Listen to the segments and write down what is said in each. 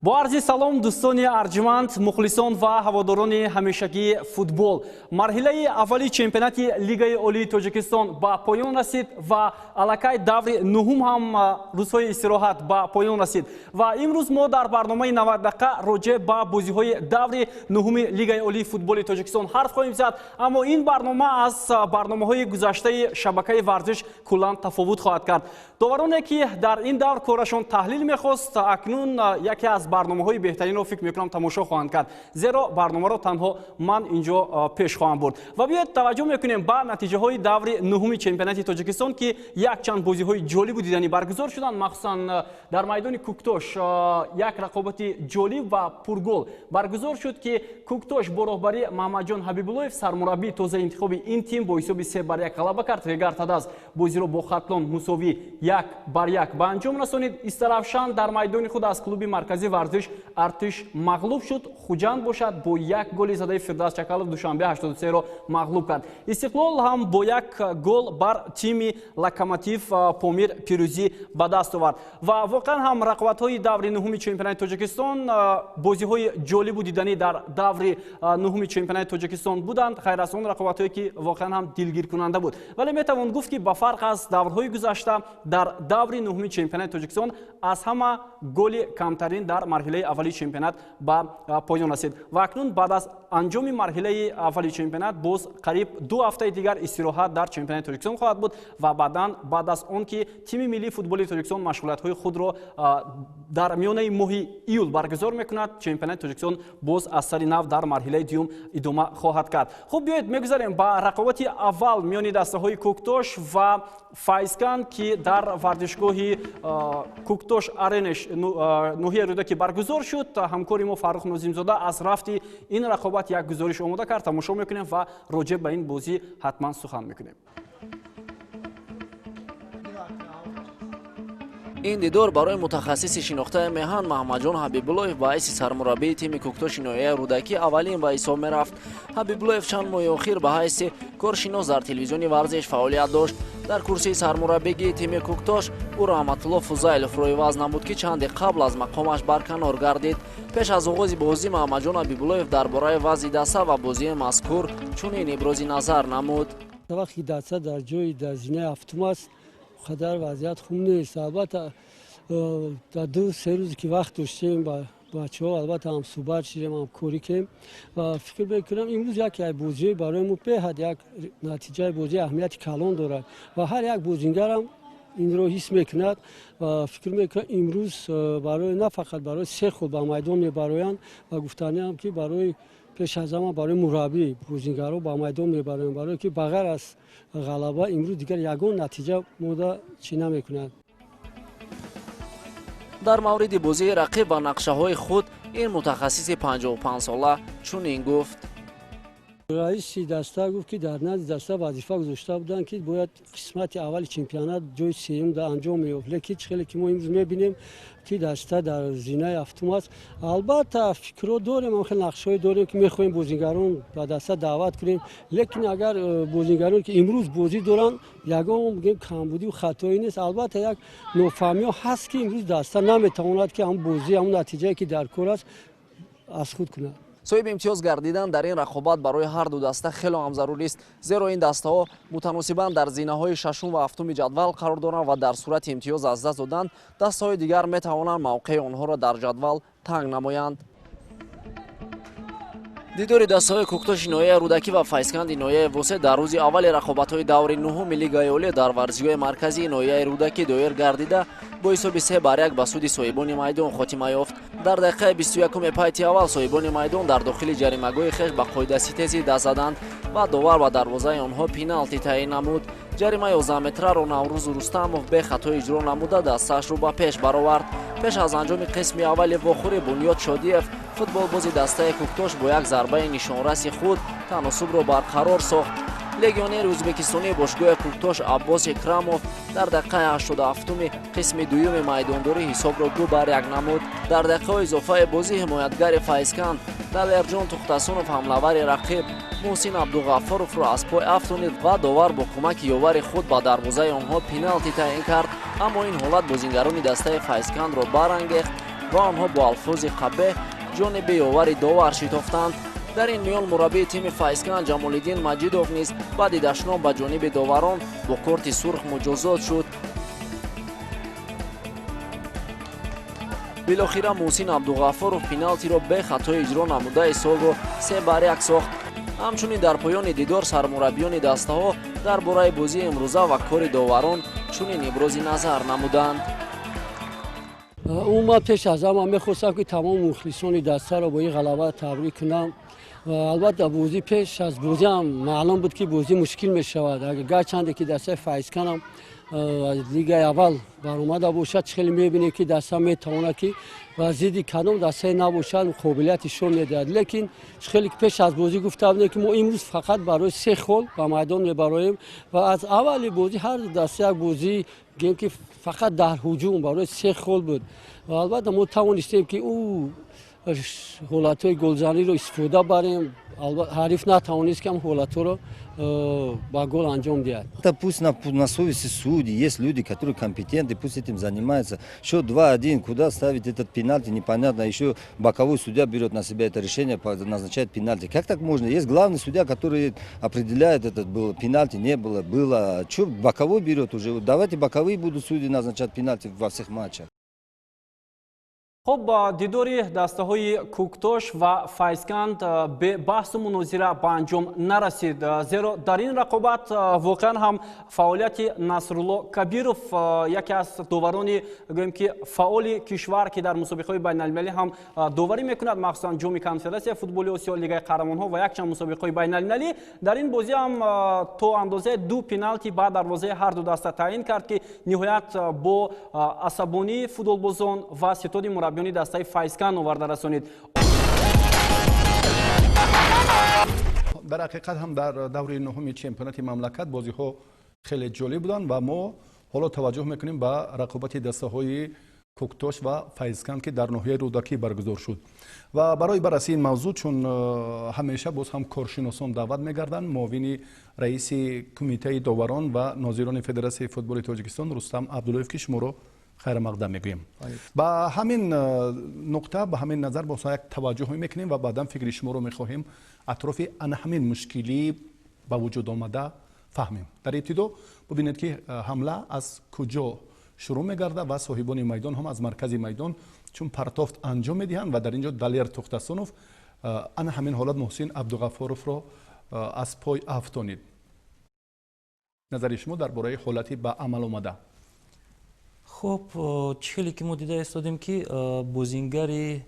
با عرض سلام دوستان ارجمند، مخلصان و هواداران همیشگی فوتبال. مرحله اولی چمپیونات لیگ عالی تاجیکستان با پایان رسید و علاقه دور نهم هم روزهای استراحت با پایان رسید و امروز ما در برنامه 90 دقیقه راجع به بازی‌های دور نهم لیگ عالی فوتبال تاجیکستان حرف خواهیم زد. اما این برنامه از برنامه‌های گذشته شبکه ورزش کلاً تفاوت خواهد کرد. داورانی که در این دور کارشون تحلیل می‌خواست اکنون یکی از برنامه‌های بهترین رو فکر می‌کنم تماشا خواهند کرد، زیرا برنامه رو تنها من اینجا پیش خواهم برد. و بیاید توجه می‌کنیم به نتیجه‌های دور نهم چمپیونات تاجیکستان که یک چند بازی‌های جالب و دیدنی برگزار شدند. مخصوصاً در میدان کوکتوش یک رقابت جالب و پرگل برگزار شد که کوکتوش با رهبری محمدجان حبیب‌اللهیف سرمربی تازه انتخاب این تیم با حساب 3-1 غلبه کرد. ریگار تاداز بازی رو با خطلان مساوی 1-1 به انجام رسانید. استرافشان در میدان خود از کلوب مرکزی ورزش ارتش مغلوب شد. خوجند باشد با یک گل زده فردوس چکالوف دوشنبه 83 را مغلوب کرد. استقلال هم با یک گل بر تیم لوکوموتیو پامیر پیروزی به دست آورد و واقعا هم رقابت‌های دور نهم چمپیونات تاجیکستان بازی‌های جالب و دیدنی در دور نهم چمپیونات تاجیکستان بودند، غیر از آن رقابت‌هایی که واقعا هم دلگیر کننده بود. ولی میتوان گفت که با فرق از دورهای گذشته در دور نهم چمپیونات تاجیکستان از همه گل کمترین در مرحله اولی چمپیونات به پایان رسید و اکنون بعد از انجام مرحله اولی چمپیونات باز قریب 2 هفته دیگر استراحت در چمپیونات تاجیکستان خواهد بود و بعد از آن که تیم ملی فوتبال تاجیکستان مشغولیت‌های خود را در میانه ماه ایول برگزار میکند، چمپیونات تاجیکستان باز از سر نو در مرحله دوم ادامه خواهد کرد. خب بیایید میگذاریم با رقابت اول میان دسته‌های کوکتوش و فایسکان که در ورزشگاه کوکتوش آرنش نوحیه رودکی برگزار شد. همکاری ما فاروق نظیم‌زاده از رفتی این رقابت یک گزارش آماده کرد، تماشا میکنیم و راجع به این بازی حتما سخن میکنیم. این دیدار برای متخصص شناخته میهن محمدجان حبیب‌اللهیف با حیث سرمربی تیم کوکتوش نوحیه رودکی اولین به حساب میرفت. حبیب‌اللهیف چند ماه اخیر به حیث کارشناس در تلویزیون ورزش فعالیت داشت. در کرسی سرمربیگی تیم کوکتوش او رحمت‌الله فضایلوف روی وضع نمود که چندی قبل از مقامش برکنار گردید. پیش از آغاز بازی محمدجان حبیب‌اللهیف درباره وضع دسته و بازی مذکور چنین ابراز نظر نمود. وقتی دسته در جای در زینه هفتم است خدر وضعیت خوب نیست. البته در 2-3 روز که وقت داشتیم با بچه‌ها البته هم صحبت شدیم، هم کاری کردیم و فکر می‌کنم امروز یک بازی برای ما به حد یک نتیجه بازی اهمیت کلان دارد و هر یک بازیگر هم این رو حس میکند و فکر میکنم امروز برای نه فقط برای سه خود به میدان میبرایند و گفتنی هم که برای پیش از همه برای مربی بازیگرا با میدان میبرند، برای که بغیر از غلبه امروز دیگر یگان نتیجه مورد چی نمیکند. در مورد بازی رقیب و نقشه‌های خود این متخصص 55 ساله چنین گفت. رئیس دسته گفت که در نزد دسته وظیفه گذاشته بودند که باید قسمت اول چمپیونات جای سوم در انجام می‌یافت، لیکن خیلی که ما امروز می‌بینیم که دسته در زینه هفتم است. البته فکر داریم، خیلی نقشه‌ای داریم که می‌خوایم بازیگران به دسته دعوت کنیم، لیکن اگر بازیگران که امروز بازی دارن یگان میگیم کمبودی و خطایی نیست. البته یک نوفهمی هست که امروز دسته نمی‌تواند که هم بازی هم نتیجه‌ای که در کار است از خود کنه. صاحب امتیاز گردیدن در این رقابت برای هر دو دسته خیلی هم ضروری است، زیرا این دسته ها متناسباً در زینه‌های ششم و هفتم جدول قرار دارند و در صورت امتیاز از دست دادن دسته های دیگر می توانند موقع آنها را در جدول تنگ نمایند. دیدار دسته‌های کوکتوش نوحیه رودکی و فایسکند نوحیه وسط در روز اول رقابت‌های دور نهم لیگ عالی در ورزشگاه مرکزی نوحیه رودکی دایر گردیده با حساب 3-1 به سود صاحبان میدان خاتمه یافت. در دقیقه 21 پایتی اول صاحبان میدان در داخل جریمه‌گاه خویش به قاعده ستیزی دست زدند و داور به دروازه آنها پنالتی تعیین نمود. جریمه 11 متره را نوروز رستموف به خطا اجرا نموده دستش را به پیش برآورد. پیش از انجام قسم اول واخور بنیاد شادیف فوتبال بازی دسته کوکتوش با یک ضربه نشانرس خود تناسب را برقرار ساخت. لگیونر ازبکستانی باشگاه کوکتوش عباس اکراموف در دقیقه 87 قسم دوم میدانداری حساب را 2-1 نمود. در دقیقه اضافه بازی حمایتگر فایسکان دلرجان تختاسونوف حمله‌ور رقیب محسن عبدالغفاروف را از پای افزونید و داور با کمک یاور خود به دروازه آنها پنالتی تعیین کرد، اما این حالت بازیگران دسته فایسکان را برانگیخت ва онҳо бо алфози қабеҳ ҷони беовари довар шитофтанд. дар ин миён мураббии тими Файзкан Ҷамолиддин Маҷидов низ баъди даштном ба ҷониби доварон бо корти сурх муҷозот шуд. билохира Муҳсин Абдуғаффоров пеналтиро бе хато иҷро намуда ҳисобро 3-1 сохт. ҳамчунин дар поёни дидор сармураббиёни дастаҳо дар бораи бозии имрӯза ва кори доварон чунин ибрози назар намуданд. умуман пеш аз ҳама мехостам ки тамоми мухлисони дастаро бо ин ғалаба табрик кунам. албатта бозӣ пеш аз бозӣ ҳам маълум буд ки бозӣ мушкил мешавад. гарчанде ки дастаи Файзканам аз лигаи аввал баромада бошад, хеле мебинем ки даста метавонад ки ва зидди кадом дастае набошад қобилияти шон медиҳад. лекин хеле пеш аз бозӣ гуфта будем ки мо имрӯз фақат барои 3 хол ба майдон мебароем ва аз аввали бозӣ ҳар даста як бозӣ гем ки фақат дар ҳуҷум барои 3 хол буд. ва албатта мо тавонистем ки ҳолатҳои голзаниро истифода барем. ҳариф натавонист ки ҳам ҳолатҳоро ба гол анҷом диҳад. Пусть на совести судей, есть люди, которые компетентны, пусть этим занимаются. Счет 2-1, куда ставить этот пенальти, непонятно. Еще боковой судья берет на себя это решение, назначает пенальти. Как так можно? Есть главный судья, который определяет, этот был пенальти, не было, было. Что боковой берет уже? Давайте боковые будут судьи назначать пенальти во всех матчах. خب با دیداری دسته‌های کوکتوش و فایزکند به بحث و مناظره به انجام نرسید، زیرا در این رقابت واقعا هم فعالیت نصرالله کبیروف یکی از داوران گویم که فعال کشور که در مسابقه‌های بین‌المللی هم داوری میکند، مخصوصا جام کنفرانسیای فوتبال آسیا، لیگ قهرمان‌ها و یک چند مسابقه‌های بین‌المللی. در این بازی هم تا اندازه 2 پنالتی به دروازه هر دو دسته تعیین کرد که نهایت با عصبانی فوتبالبازان و ستاد مربیان دسته فایزکان آورده رسانید. در حقیقت هم در دوره نهم چمپیونات مملکت بازی ها خیلی جالب بودن و ما حالا توجه میکنیم به رقابت دسته های کوکتوش و فایزکان که در ناحیه رودکی برگزار شد و برای بررسی این موضوع چون همیشه باز هم کارشناسان دعوت میگردن، معاون رئیس کمیته داوران و ناظران فدراسیون فوتبال تاجیکستان رستم عبداللهیف که شما رو خیر مقدم میگویم. با همین نقطه به همین نظر با یک توجه میکنیم و بعدا فکر شما رو میخواهیم اطراف همین مشکلی با وجود آمده فهمیم. در ابتدا ببینید که حمله از کجا شروع میگرده و صاحبان میدان هم از مرکز میدان چون پرتافت انجام میدهند و در اینجا دلیر تختسونوف همین حالت محسن عبدالغفارов رو از پای افتانید. نظر شما درباره حالتی به عمل آمده؟ خب چیزی که ما دیده استادیم که بازیگری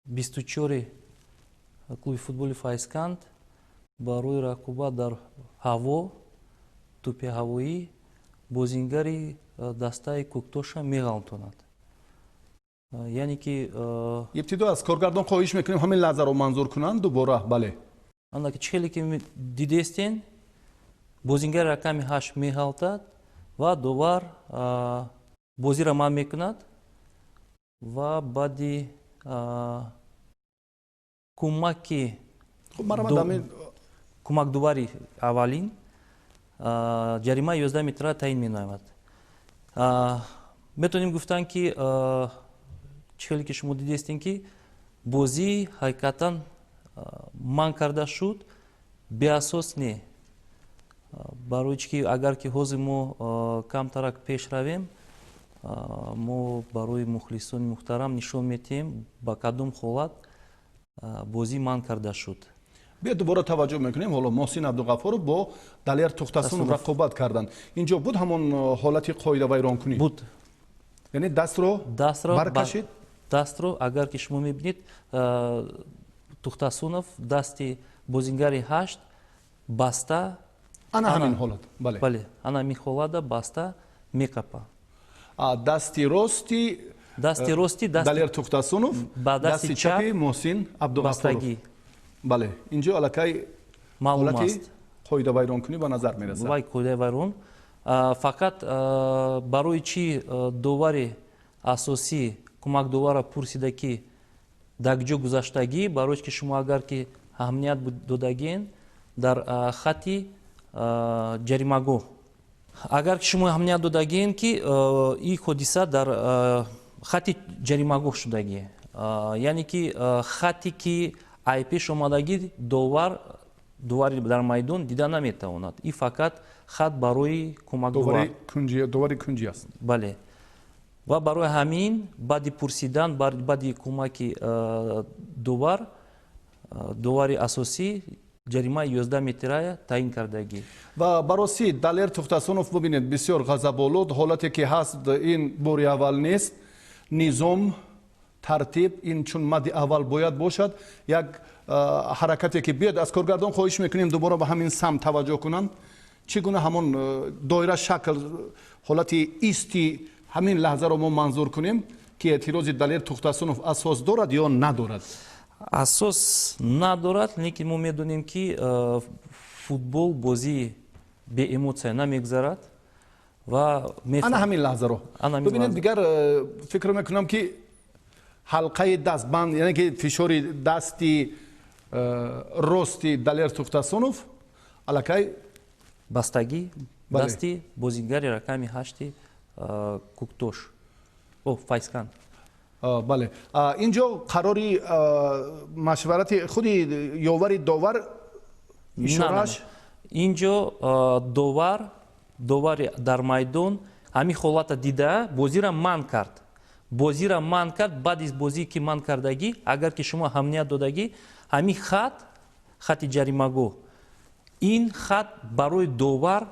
24 клуби футболи Файзканд ба рӯи рақобат дар ҳаво, тӯпи ҳавоӣ бозингари дастаи Куктоша меғалтонад. яъне ки ибтидо аз коргардон хоҳиш мекунем ҳамин лаҳзаро манзур кунанд дубора. бале ана ки чиҳеле ки дидестен бозингари рақами 8 меғалтад ва довар бозиро манъ мекунад ва баъди кӯмакдувари аввалин ҷаримаи 11 метра таъин менамояд. метавонем гуфтан ки чиҳеле ки шумо дидестем ки бозӣ ҳақиқатан манъ карда шуд, беасос не. барои чӣ ки агар ки ҳозир мо камтарак пеш равем, мо барои мухлисони муҳтарам нишон медиҳем ба кадом ҳолат бозӣ манъ карда шуд. бия дубора таваҷҷӯҳ мекунем. ҳоло Муҳсин Абдуғаффоров бо Далер Тухтасунов рақобат карданд. инҷо буд ҳамон ҳолати қоидавайронкунӣ? буд. яъне дастро баркашид? дастро агар ки шумо мебинед Тухтасунов дасти бозингари 8 баста ана ҳамин ҳолат. бале ана ҳамин ҳолата баста меқапа. дасти рости Далер Тухтасунов, дасти чапи Муҳсин Абдуғаффоров. бале инҷо аллакай ҳолати қоидавайронкунӣ ба назар мерасад. вай қоидавайрон фақат барои чӣ довари асосӣ кӯмакдовара пурсида ки дагҷо гузаштагӣ, барои ки шумо агар ки аҳамият додагиен дар хати ҷаримагоҳ, агар ки шумо аҳамият додагиен ки ин ҳодиса дар хати ҷаримагоҳ шудагӣ, яъне ки хате ки айпеш омадагӣ довари дар майдон дида наметавонад. И фақат хат барои кӯмакдувар. довари кунҷи аст. бале. Ва барои ҳамин баъди пурсидан, баъди кӯмаки довари асосӣ ҷаримаи 11 метрая таъин кардагӣ. ва бароси Далер Тухтасонов бубинед бисёр ғазаболуд ҳолате ки ҳаст ин бори аввал нест. низом тартиб ин чун мадди аввал бояд бошад. як ҳаракате ки биёд аз коргардон хоҳиш мекунем дубора ба ҳамин самт таваҷҷӯҳ кунанд. чӣ гуна ҳамон доира шакл ҳолати исти ҳамин лаҳзаро мо манзур кунем ки эътирози Далер Тухтасонов асос дорад ё надорад? асос надорад, лекин мо медонем ки футбол бозии беэмоция намегзарад ва ана ҳамин лаҳзаро бибинед дигар фикр мекунам ки ҳалқаи дастбанд, яъне ки фишори дасти рости Далер Тухтасонов аллакай бастагӣ дасти бозигари рақами 8 Куктош Файсканд. бале, инҷо қарори машварати худи ёвари довар ишорааш? инҷо довари дар майдон ҳамин ҳолата дида бозира манъ кард. баъди бозие ки манъ кардагӣ, агар ки шумо аҳамият додагӣ, ҳамин хати ҷаримагоҳ, ин хат барои довар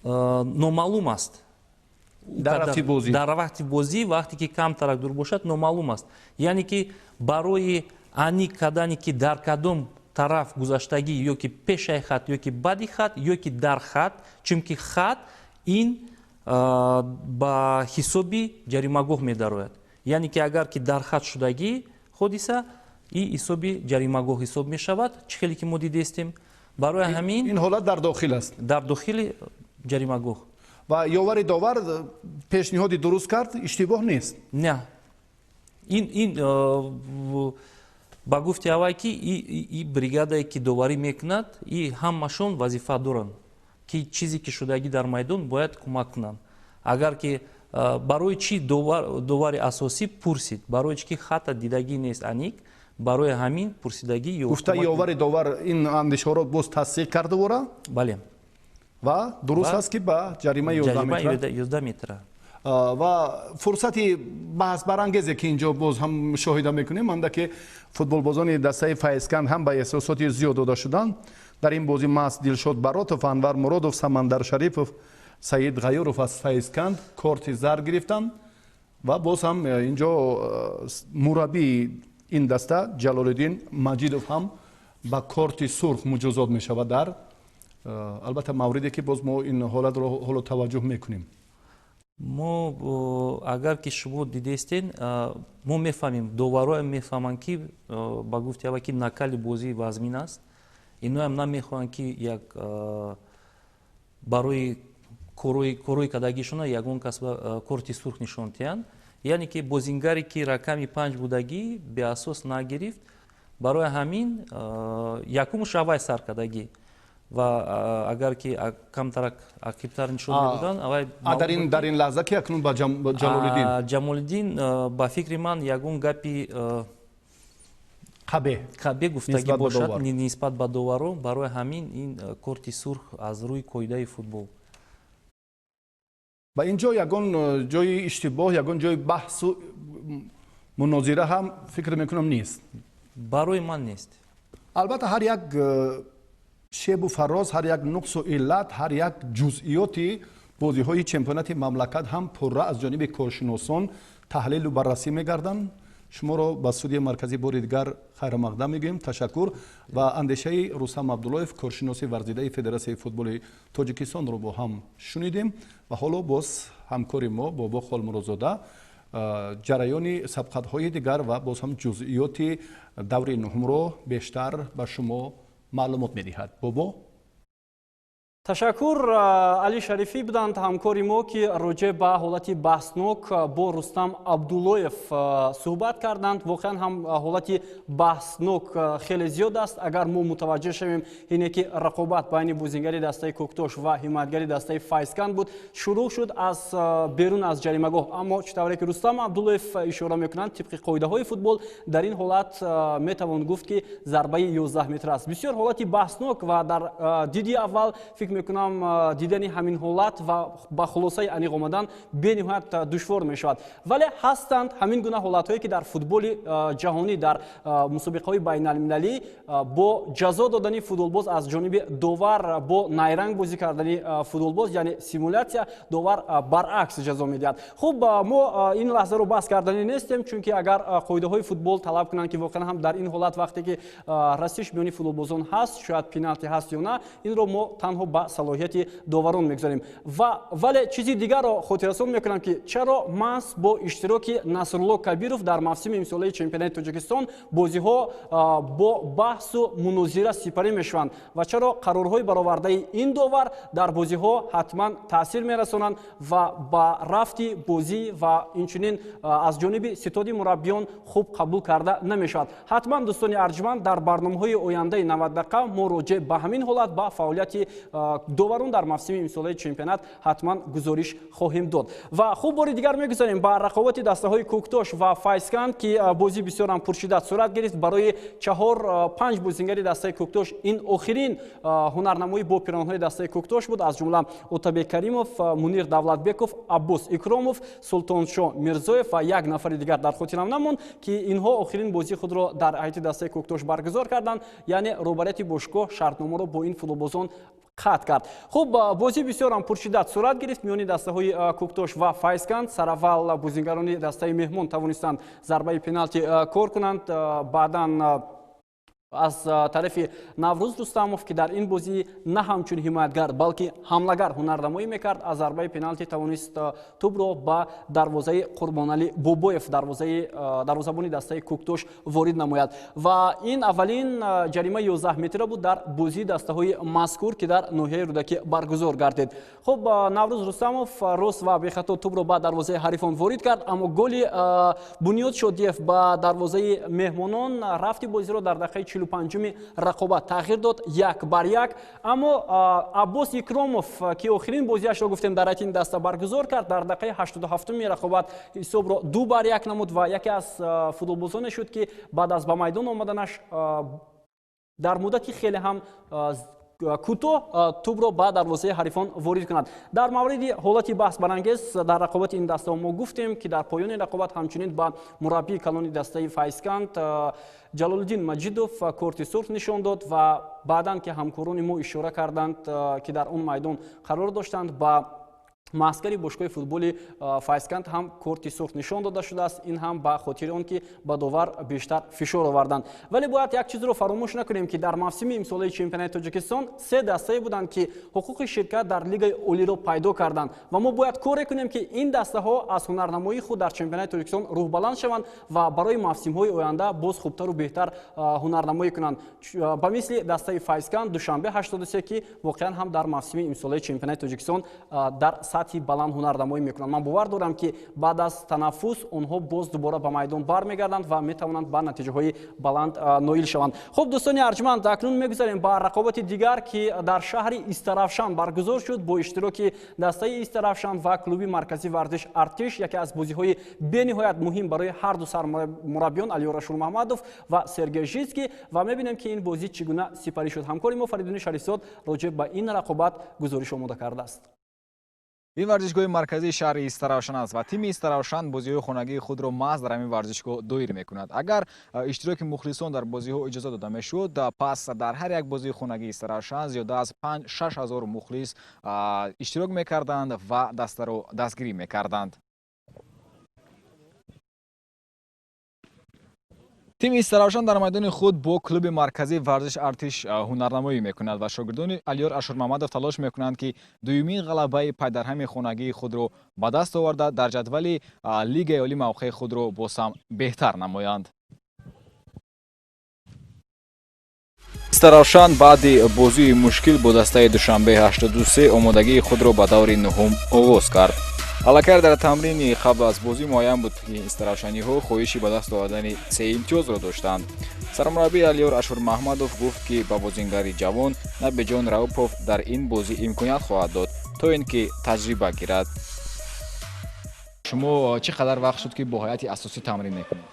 номаълум аст. дар вақти бозӣ вақте ки камтарак дур бошад номаълум аст. яъне ки барои аниқ кардане ки дар кадом тараф гузаштагӣ ё ки пешаи хат ё ки баъди хат ё ки дар хат, чунки хат ин ба ҳисоби ҷаримагоҳ медарояд. яъне ки агар ки дар хат шудагӣ ҳодиса и ҳисоби ҷаримагоҳ ҳисоб мешавад. чӣ хеле ки мо дидестем. барои ҳамин ин ҳолат дар дохил аст, дар дохили ҷаримагоҳ. ва ёвари довар пешниҳоди дуруст кард, иштибоҳ нест. Не, ин ба гуфти аввал ки и бригадае ки доварӣ мекунад, и ҳамашон вазифа доранд ки чизе ки шудагӣ дар майдон бояд кӯмак кунанд. агар ки барои чӣ довари асосӣ пурсид, барои чӣ ки хата дидагӣ нест аниқ, барои ҳамин пурсидагӣ гуфта ёвари довар ин андешаҳоро боз тасдиқ карда вора? бале. ва дуруст аст ки ба ҷаримаи 11 метра. ва фурсати баҳсбарангезе ки инҷо боз ҳам мушоҳида мекунем анда ки футболбозони дастаи Файзканд ҳам ба эҳсосоти зиёд дода шуданд. дар ин бозӣ маҳз Дилшод Баротов, Анвар Муродов, Самандар Шарифов, Саид Ғайёров аз Файзканд корти зар гирифтанд ва боз ҳам инҷо мураббии ин даста Ҷалолиддин Маҷидов ҳам ба корти сурх муҷозот мешавад дар албатта мавриде ки боз мо ин ҳолатро ҳоло таваҷҷӯҳ мекунем. мо агар ки шумо дидестен, мо мефаҳмем, довароям мефаҳманд ки ба гуфти аввал ки накали бозии вазмин аст. иноям намехоҳанд ки як барои корои кардагишона ягон кас корти сурх нишон диҳанд. яъне ки бозингаре ки рақами 5 будагӣ беасос нагирифт, барои ҳамин якумш авай сар кардагӣ. ва агар ки камтарак ақибтар нишон медоданд, дар ин лаҳза ки акнун ба Ҷамолиддин ба фикри ман ягон гапи қабе гуфтагӣ бошад нисбат ба доваро. барои ҳамин ин корти сурх аз рӯи қоидаи футбол. ба ин ҷо ягон ҷои иштибоҳ, ягон ҷои баҳсу мунозира ҳам фикр мекунам нест. барои ман нест. албатта ҳар як шебу фароз, ҳар як нуқсу иллат, ҳар як ҷузъиёти бозиҳои чемпионати мамлакат ҳам пурра аз ҷониби коршиносон таҳлилу баррасӣ мегарданд. шуморо ба студияи марказӣ бори дигар хайрамақдам мегӯем. ташаккур. ва андешаи Рустам Абдуллоев, коршиноси варзидаи Федератсияи футболи Тоҷикистонро бо ҳам шунидем. ва ҳоло боз ҳамкори мо Бобо Холмуродзода ҷараёни сабқатҳои дигар ва боз ҳам ҷузъиёти даври нуҳумро бештар ба шумо маълумот медиҳад. Бобо. ташаккур али шарифӣ буданд ҳамкори мо ки роҷе ба ҳолати баҳснок бо рустам абдуллоев суҳбат карданд. Воқеан ҳам ҳолати баҳснок хеле зиёд аст. Агар мо мутаваҷҷеҳ шавем ине ки рақобат байни бозингари дастаи Коктош ва ҳимоятгари дастаи Файзканд буд, шурӯъ шуд аз берун аз ҷаримагоҳ. Аммо чӣ тавре ки Рустам Абдуллоев ишора мекунанд, тибқи қоидаҳои футбол дар ин ҳолат метавон гуфт ки зарбаи 11 метр аст. Бисёр ҳолати баҳснок ва дар диди аввал фикр мекунам дидани ҳамин ҳолат ва ба хулосаи аниқ омадан бениҳоят душвор мешавад. Вале ҳастанд ҳамин гуна ҳолатҳое ки дар футболи ҷаҳонӣ, дар мусобиқаҳои байналмилалӣ бо ҷазо додани футболбоз аз ҷониби довар, бо найранг бозӣ кардани футболбоз, яъне симулятсия, довар баръакс ҷазо медиҳад. Хуб, мо ин лаҳзаро баҳс кардани нестем, чунки агар қоидаҳои футбол талаб кунанд ки воқеан ҳам дар ин ҳолат вақте ки расиш миёни футболбозон ҳаст, шояд пеналти ҳаст ё на, инро мо танҳо ба салоҳияти доварон мегузорем. Вале чизи дигарро хотиррасон мекунам ки чаро маҳз бо иштироки Насрулло Кабиров дар мавсими имсолаи чемпионати Тоҷикистон бозиҳо бо баҳсу мунозира сипарӣ мешаванд ва чаро қарорҳои баровардаи ин довар дар бозиҳо ҳатман таъсир мерасонанд ва ба рафти бозӣ ва инчунин аз ҷониби ситоди мураббиён хуб қабул карда намешавад. Ҳатман дӯстони арҷманд, дар барномаҳои ояндаи 90 дақиқа мо роҷеъ ба ҳамин ҳолат, ба фаъолияти доварон дар мавсими имсолаи чемпионат ҳатман гузориш хоҳем дод. Ва хуб, бори дигар мегузарем ба рақобати дастаҳои Коктош ва Файзканд ки бозӣ бисёрам пуршиддат сурат гирифт. Барои 4-5 бозингари дастаи Коктош ин охирин ҳунарнамоӣ бо пиронҳои дастаи Коктош буд. Аз ҷумла Отабек Каримов, Мунир Давлатбеков, Аббос Икромов, Султоншо Мирзоев ва як нафари дигар дар хотирам намонд ки инҳо охирин бозии худро дар ҳайати дастаи Коктош баргузор карданд, яъне роҳбарияти бошгоҳ шартномаро бо ин футболбозон қатъ кард. Хуб, бозӣ бисёрам пуршиддат сурат гирифт миёни дастаҳои Коктош ва Файзканд. Сараввал бозингарони дастаи меҳмон тавонистанд зарбаи пеналти кор кунанд. Баъдан аз тарафи Наврӯз Рустамов ки дар ин бозӣ на ҳамчун ҳимоятгар, балки ҳамлагар ҳунарнамоӣ мекард, аз зарбаи пеналти тавонист тӯбро ба дарвозаи Қурбоналӣ Бобоев, дарвозабони дастаи Коктош ворид намояд. Ва ин аввалин ҷарима 11 метра буд дар бозии дастаҳои мазкур ки дар ноҳияи рӯдакӣ баргузор гардид. Хуб, Наврӯз Рустамов рост ва бехато тӯбро ба дарвозаи ҳарифон ворид кард, аммо голи Бунёд Шодиев ба дарвозаи меҳмонон рафти бозиро дар дақиқаи 45-уми рақобат тағйир дод 1-1. Аммо Аббос Икромов ки охирин бозиашро гуфтем дар ҳайати ин даста баргузор кард, дар дақиқаи 87-уми рақобат ҳисобро 2-1 намуд ва яке аз футболбозоне шуд ки баъд аз ба майдон омаданаш дар муддати хеле ҳам кӯтоҳ тӯбро ба дарвозаи ҳарифон ворид кунад. Дар мавриди ҳолати баҳсбарангез дар рақобати ин даста мо гуфтем ки дар поёни рақобат ҳамчунин ба мураббии калони дастаи Файзканд Ҷалолиддин Маҷидов корти сурх нишон дод ва баъдан ки ҳамкорони мо ишора карданд ки дар он майдон қарор доштанд, ба маъскари бошгоҳи футболи Файзканд ҳам корти сурх нишон дода шудааст. Ин ҳам ба хотири он ки ба довар бештар фишор оварданд. Вале бояд як чизро фаромӯш накунем ки дар мавсими имсолаи чемпионати Тоҷикистон 3 дастае буданд ки ҳуқуқи ширкат дар лигаи олиро пайдо карданд ва мо бояд коре кунем ки ин дастаҳо аз ҳунарнамоии худ дар чемпионати Тоҷикистон рӯҳбаланд шаванд ва барои мавсимҳои оянда боз хубтару беҳтар ҳунарнамоӣ кунанд. Ба мисли дастаи Файзканд Душанбе 83 ки воқеан ҳам дар мавсими имсолаи чемпионати Тоҷикистон дар сатҳи баланд ҳунарнамоӣ мекунанд. Ман бовар дорам ки баъд аз танаффус онҳо боз дубора ба майдон бармегарданд ва метавонанд ба натиҷаҳои баланд ноил шаванд. Хуб, дӯстони арҷманд, акнун мегузарем ба рақобати дигар ки дар шаҳри Истаравшан баргузор шуд бо иштироки дастаи Истаравшан ва клуби марказии варзиш Артиш. Яке аз бозиҳои бениҳоят муҳим барои ҳарду сармураббиён Алиёр Ашурмаҳмадов ва Сергей Жицкий ва мебинем ки ин бозӣ чӣ гуна сипарӣ шуд. Ҳамкори мо Фаридуни Шарифзод роҷеъ ба ин рақобат гузориш омода кардааст. ин варзишгоҳи марказии шаҳри Истаравшан аст ва тими Истаравшан бозиҳои хонагии худро маҳз дар ҳамин варзишгоҳ доир мекунад. Агар иштироки мухлисон дар бозиҳо иҷоза дода мешуд, пас дар ҳар як бозии хонагии Истаравшан зиёда аз 5-6 ҳазор мухлис иштирок мекарданд ва дастаро дастгирӣ мекарданд. тими Истаравшан дар майдони худ бо клуби марказии варзиш Артиш ҳунарнамоӣ мекунад ва шогирдони Алиёр Ашурмаҳмадов талош мекунанд ки дуюмин ғалабаи пайдарҳами хонагии худро ба даст оварда дар ҷадвали лигаи олӣ мавқеи худро боз ҳам беҳтар намоянд. Истаравшан баъди бозии мушкил бо дастаи душанбе 83 омодагии худро ба даври нуҳум оғоз кард. аллакай дар тамрини қабл аз бозӣ муайян буд ки истаравшаниҳо хоҳиши ба даст овардани 3 имтиёзро доштанд. сармураббии Алиёр Ашурмаҳмадов гуфт ки ба бозингари ҷавон Набиҷон Раупов дар ин бозӣ имконият хоҳад дод то ин ки таҷриба гирад. шумо чӣ қадар вақт шуд ки бо ҳайати асосӣ тамрин мекунед?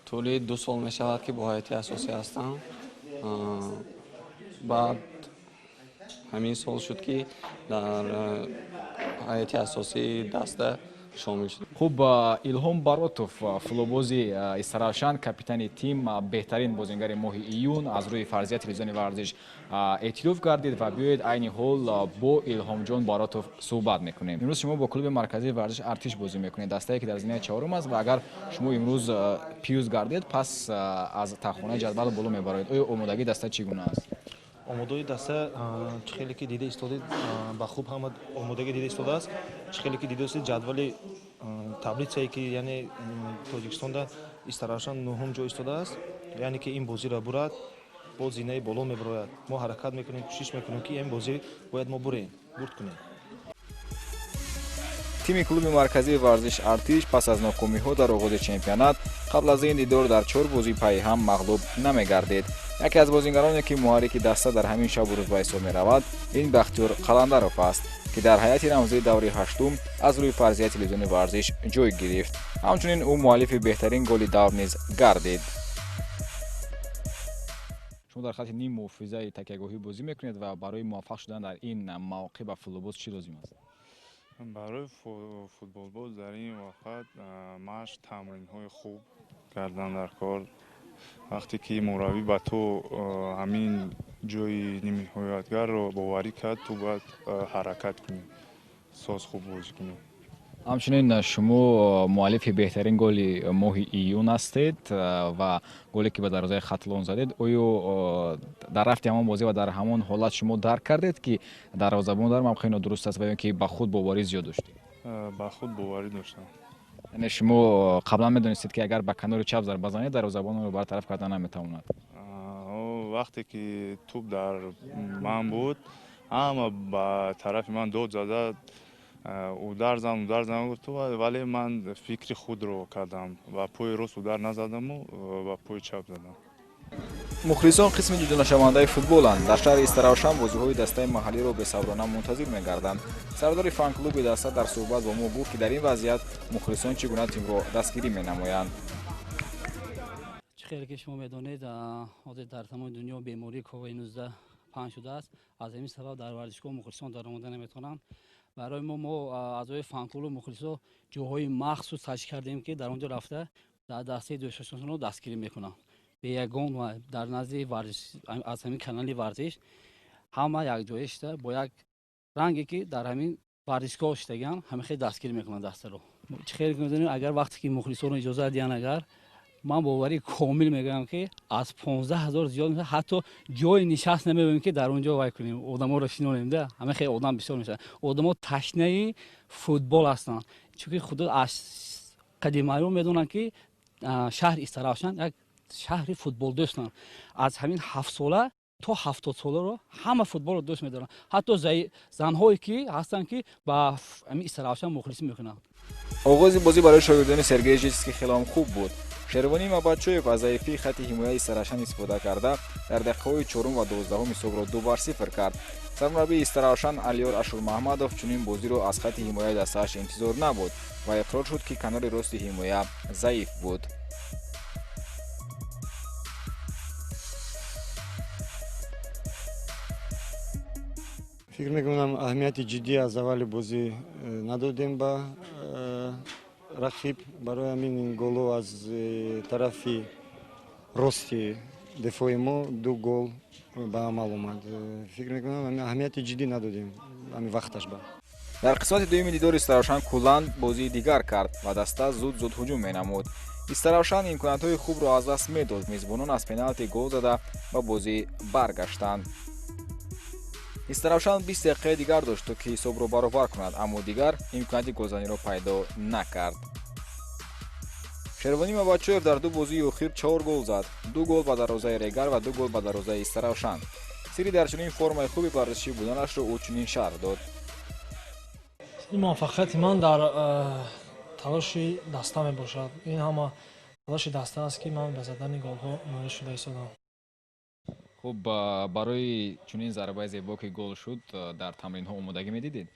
طولی 2 سال می شود که با هیئت اساسی هستم. بعد همین سال شد که در هیئت اساسی دسته شامل شد. хуб илҳом баротов фулобози истаравшан капитани тим беҳтарин бозингари моҳи июн аз рӯи фарзия телевизиони варзиш эътироф гардид ва биёед айни ҳол бо илҳомҷон баротов суҳбат мекунем. имрӯз шумо бо клуби марказии варзиш артиш бозӣ мекунед, дастае ки дар зинаи чаҳорум аст ва агар шумо имрӯз пиёз гардед пас аз тахонаи ҷадвал боло мебароед. оё омодагии даста чӣ гуна аст? омодаи даста хеле ки дида истодед ба хуб ҳама омодаги дида истодааст. хеле ки дида ҷадвали таблицае ки яъне тоҷикистонда истаравшан нуҳум ҷо истодааст, яъне ки ин бозиро бурад бо зинаи боло мебарояд. мо ҳаракат мекунем, кӯшиш мекунем ки ин бозӣ бояд мо бурем, бурд кунем. тими клуби марказии варзиш артиш пас аз нокомиҳо дар оғози чемпионат қабл аз ин дидор дар 4 бозии пайи ҳам мағлуб намегардид. яке аз бозингароне ки муҳаррики даста дар ҳамин шабу рӯз ба ҳисоб меравад ин Бахтиёр Қаландаров аст ки дар ҳайати рамзии даври ҳаштум аз рӯи фарзияи телевизиони варзиш ҷой гирифт. ҳамчунин ӯ муаллифи беҳтарин голи давр низ гардид. шумо дар хати ним муҳофизаи такягоҳӣ бозӣ мекунед ва барои муваффақ шудан дар ин мавқеъ ба футболбоз чӣ лозим аст? барои футболбоз дар ин вақт машқ тамринҳои хуб кардан дар кор. вақте ки мураббӣ ба ту ҳамин ҷои нимниҳоятгарро боварӣ кард, ту бояд ҳаракат кунӣ, соз хуб бозӣ кунӣ. ҳамчунин шумо муаллифи беҳтарин голи моҳи июн ҳастед ва голе ки ба дарвозаи хатлон задед. оё дар рафти ҳамон бозӣ ва дар ҳамон ҳолат шумо дарк кардед ки дарвозабон дар мавқеъ нодуруст аст ва ё ки ба худ боварӣ зиёд доштед? ба худ боварӣ доштам. яъне шумо қаблан медонистед ки агар ба канори чап зарба занед дарвозабонро бартараф кардан наметавонад? вақте ки туп дар ман буд ҳама ба тарафи ман дод зада удар зан гуфту, вале ман фикри худро кардам ва пӯи рост удар назадаму ва пӯи чап задам. мухлисон қисми ҷудонашавандаи футболанд. дар шаҳри истаравшан бозиҳои дастаи маҳаллиро бесаброна мунтазир мегарданд. сардори фан-клуби даста дар суҳбат бо мо гуфт ки дар ин вазъият мухлисон чӣ гуна тимро дастгирӣ менамоянд. хеле ки шумо медонед ҳозир дар тамоми дунё бемории COVID-19 паҳн шудааст. аз ҳамин сабаб дар варзишгоҳ мухлисон даромада наметавонанд. барои мо аъзои фан-клуби мухлисо ҷоҳои махсус ташкил кардем ки дар онҷо рафта дар дастаи дӯшашонро дастгирӣ мекунам. беягон ва дар назди варзиш аз ҳамин канали варзиш ҳама якҷоя шуда бо як ранге ки дар ҳамин варзишгоҳ иштаган ҳамихел дастгирӣ мекунанд дастаро. хеле медонем агар вақте ки мухлисонро иҷоза диҳанд агар ман боварӣ комил мегӯям ки аз 15000 зиёд ҳатто ҷои нишаст намебинем ки дар онҷо вай кунем одаморо шинонем да ҳама хеле одам бисёр мешавад. одамо ташнаи футбол ҳастанд, чунки худо аз қадимаиҳо медонанд ки шаҳри истаравшан як шаҳри футболдӯстанд. аз ҳамин 7 сола то 70 соларо ҳама футболро дӯст медоранд. ҳатто занҳое ки ҳастанд ки ба ҳамин истаравшан мухлисӣ мекунанд. оғози бозӣ барои шогирдони Сергей Житский хелом хуб буд. шервонӣ Мабадчоев аз заифии хати ҳимояи Истаравшан истифода карда дар дақиқаҳои 4 ва 12 ҳисобро 2-0 кард. сармураббии Истаравшан Алиёр Ашурмаҳмадов чунин бозиро аз хати ҳимояи дастааш интизор набуд ва иқрор шуд ки канори рости ҳимоя заиф буд. фикр мекунам аҳамияти ҷиддӣ аз аввали бозӣ надодем ба рақиб. барои ҳамин голҳо аз тарафи рости дефои мо 2 гол ба амал омад. фикр мекунам аҳамияти ҷиддӣ надодем ҳамин вақташ ба. дар қисмати дуюми дидори Истаравшан куллан бозии дигар кард ва даста зуд ҳуҷум менамуд. Истаравшан имкониятҳои хубро аз даст медод. мизбонон аз пеналти гол зада ба бозӣ баргаштанд. Истаравшан 20 дақиқаи дигар дошт то ки ҳисобро баробар кунад, аммо дигар имконияти голзаниро пайдо накард. шервони мабачоев дар ду бозии охир 4 гол зад, 2 гол ба дарвозаи Регар ва 2 гол ба дарвозаи Истаравшан. сири дар чунин формаи хуби варзишӣ буданашро ӯ чунин шарҳ дод. муваффақияти ман дар талоши даста мебошад. ин ҳама талоши даста аст ки ман ба задани голҳо моил шуда истодам. хуб, барои чунин зарбаи зебо ки гол шуд, дар тамринҳо омодагӣ медидед?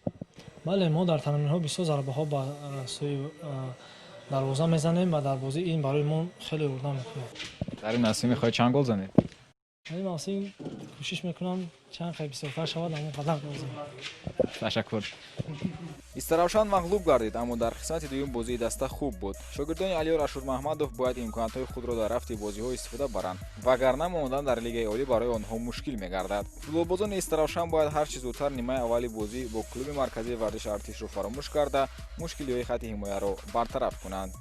бале, мо дар тамринҳо бисёр зарбаҳо ба сӯи дарвоза мезанем ва дар бозӣ ин барои мо хеле урда мекунад. дар ин мавсим мехоҳед чанд гол занед? дар ин мавсим кӯшиш мекунам чанд хел бисёртар шавад, аммо қадар гол занем. ташаккур. Истаравшан мағлуб гардид, аммо дар қисмати дуюм бозии даста хуб буд. Шогирдони Алиёр Ашурмаҳмадов бояд имкониятҳои худро дар рафти бозиҳо истифода баранд, вагарна мондан дар Лигаи Олӣ барои онҳо мушкил мегардад. Футболбозони Истаравшан бояд ҳар чӣ зудтар нимаи аввали бозӣ бо клуби марказии варзиш Артишро фаромӯш карда, мушкилиҳои хатти ҳимояро бартараф кунанд.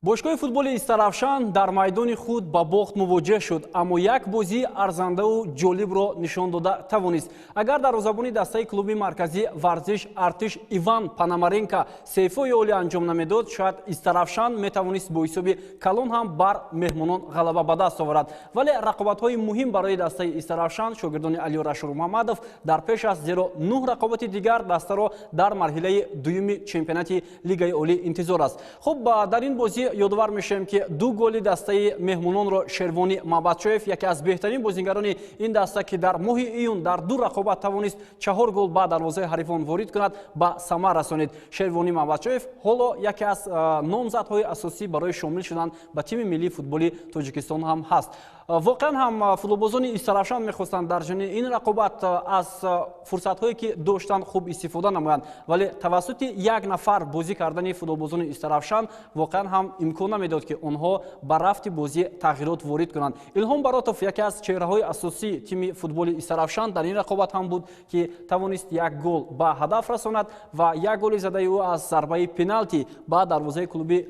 бошгоҳи футболи Истаравшан дар майдони худ ба бохт мувоҷеҳ шуд, аммо як бозии арзандаву ҷолибро нишон дода тавонист. агар дарвозабони дастаи клуби марказии варзиш Артиш Иван Пономаренко сейфҳои олӣ анҷом намедод, шояд Истаравшан метавонист бо ҳисоби калон ҳам бар меҳмонон ғалаба ба даст оварад. вале рақобатҳои муҳим барои дастаи Истаравшан шогирдони Алиёр Ашурмаҳмадов дар пеш аст, зеро 9 рақобати дигар дастаро дар марҳилаи дуюми чемпионати Лигаи Олӣ интизор аст. хуб, дар ин бозӣ ёдовар мешавем ки 2 голи дастаи меҳмононро Шервони Мабадшоев, яке аз беҳтарин бозингарони ин даста ки дар моҳи июн дар 2 рақобат тавонист 4 гол ба дарвозаи ҳарифон ворид кунад, ба самар расонид. Шервони Мабадшоев ҳоло яке аз номзадҳои асосӣ барои шомил шудан ба тими миллии футболи Тоҷикистон ҳам ҳаст. воқеан ҳам футболбозони Истаравшан мехостанд дар ҷони ин рақобат аз фурсатҳое ки доштанд хуб истифода намоянд, вале тавассути як нафар бозӣ кардани футболбозони Истаравшан воқеан ҳам имкон намедод ки онҳо ба рафти бозӣ тағйирот ворид кунанд. Илҳом Баротов яке аз чеҳраҳои асосии тими футболи Истаравшан дар ин рақобат ҳам буд ки тавонист як гол ба ҳадаф расонад ва як голи задаи ӯ аз зарбаи пеналти ба дарвозаи клуби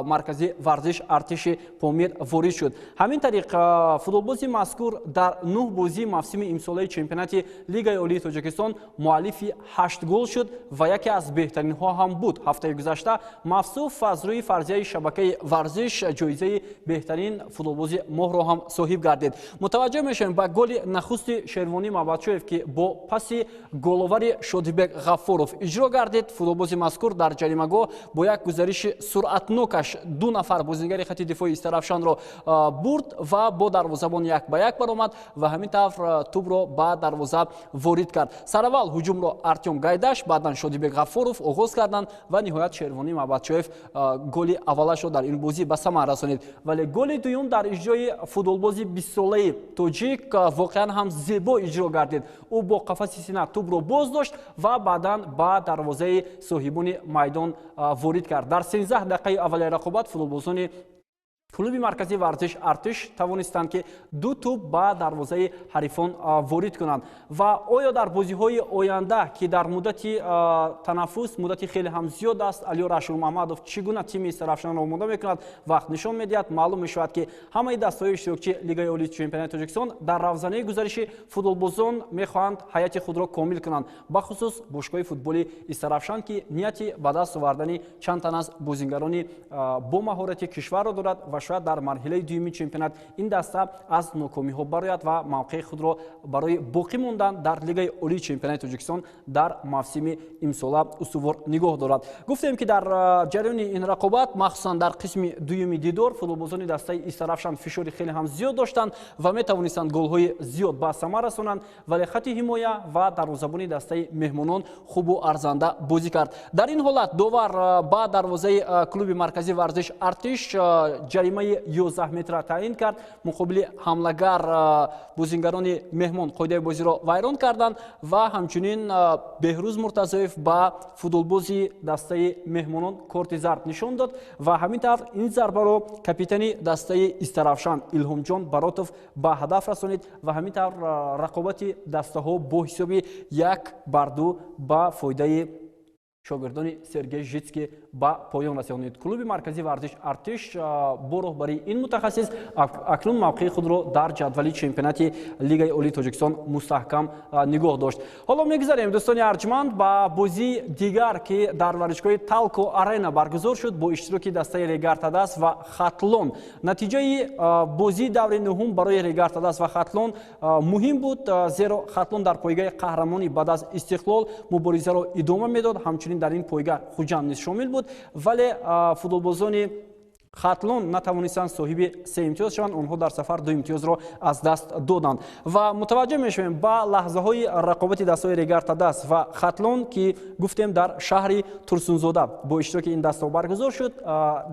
марказии варзиш Артиши Помир ворид шуд. ҳамин тариқ футболбози мазкур дар 9 бозии мавсими имсолаи чемпионати Лигаи Олии Тоҷикистон муаллифи 8 гол шуд ва яке аз беҳтаринҳо ҳам буд. ҳафтаи гузашта Мавсуф аз рӯи фарзияи шабакаи варзиш ҷоизаи беҳтарин футболбози моҳро ҳам соҳиб гардид. мутаваҷҷеҳ мешавем ба голи нахусти Шервони Мабадшоев ки бо паси головари Шодибек Ғаффоров иҷро гардид. футболбози мазкур дар ҷаримагоҳ бо як гузариши суръатнокаш 2 нафар бозингари хатти дифои Истаравшанро бурд ва бо дарвозабон як ба як баромад ва ҳамин тавр тӯбро ба дарвоза ворид кард. сараввал ҳуҷумро Артём Гайдаш, баъдан Шодибек Ғаффоров оғоз карданд ва ниҳоят Шервони Мабадшоев голи аввалашро дар ин бозӣ ба самар расонид. вале голи дуюм дар иҷрои футболбози 20-солаи тоҷик воқеан ҳам зебо иҷро гардид. ӯ бо қафаси сина тӯбро боз дошт ва баъдан ба дарвозаи соҳибони майдон ворид кард. дар 13 дақиқаи аввали рақобат футболбозони клуби марказии варзиш Артиш тавонистанд ки 2 тӯб ба дарвозаи ҳарифон ворид кунанд. ва оё дар бозиҳои оянда ки дар муддати танаффус муддати хеле ҳам зиёд аст, Алиёр Ашурмаҳмадов чӣ гуна тими Истаравшанро омода мекунад, вақт нишон медиҳад. маълум мешавад ки ҳамаи дастаҳои иштирокчи Лигаи Олии Чемпионати Тоҷикистон дар равзанаи гузариши футболбозон мехоҳанд ҳайати худро комил кунанд, бахусус бошгоҳи футболи Истаравшан ки нияти ба даст овардани чанд тан аз бозингарони бо маҳорати кишварро дорад ва шояд дар марҳилаи дуюми чемпионат ин даста аз нокомиҳо барояд ва мавқеи худро барои боқӣ мондан дар Лигаи Олии Чемпионати Тоҷикистон дар мавсими имсола устувор нигоҳ дорад. гуфтем ки дар ҷараёни ин рақобат махсусан дар қисми дуюми дидор футболбозони дастаи Истаравшан фишори хеле ҳам зиёд доштанд ва метавонистанд голҳои зиёд ба самар расонанд, вале хатти ҳимоя ва дарвозабони дастаи меҳмонон хубу арзанда бозӣ кард. дар ин ҳолат довар ба дарвозаи клуби марказии варзиш Артиш ҷаримаи 11 метра таъин кард. муқобили ҳамлагар бозингарони меҳмон қоидаи бозиро вайрон карданд ва ҳамчунин Беҳрӯз Муртазоев ба футболбози дастаи меҳмонон корти зард нишон дод ва ҳамин тавр ин зарбаро капитани дастаи Истаравшан Илҳомҷон Баротов ба ҳадаф расонид ва ҳамин тавр рақобати дастаҳо бо ҳисоби 1-2 ба фоидаи шогирдони Сергей Житский ба поён расонид. Клуби марказии варзиш Артиш бо роҳбарии ин мутахассис акнун мавқеи худро дар ҷадвали чемпионати Лигаи Олии Тоҷикистон мустаҳкам нигоҳ дошт. ҳоло мегузарем дӯстони арҷманд ба бозии дигар ки дар варзишгоҳи Талко Арена баргузор шуд бо иштироки дастаи Регартадас ва Хатлон. натиҷаи бозии даври нуҳум барои Регартадас ва Хатлон муҳим буд, зеро Хатлон дар пойгаи қаҳрамони баъд аз истиқлол муборизаро идома медод, ҳамчунин дар ин пойга Хуҷанд низ шомил буд, вале футболбозони Хатлон натавонистанд соҳиби 3 имтиёз шаванд, онҳо дар сафар 2 имтиёзро аз даст доданд ва мутаваҷҷеҳ мешавем ба лаҳзаҳои рақобати дастаҳои Регартадас ва Хатлон ки гуфтем дар шаҳри Турсунзода бо иштироки ин дастаҳо баргузор шуд.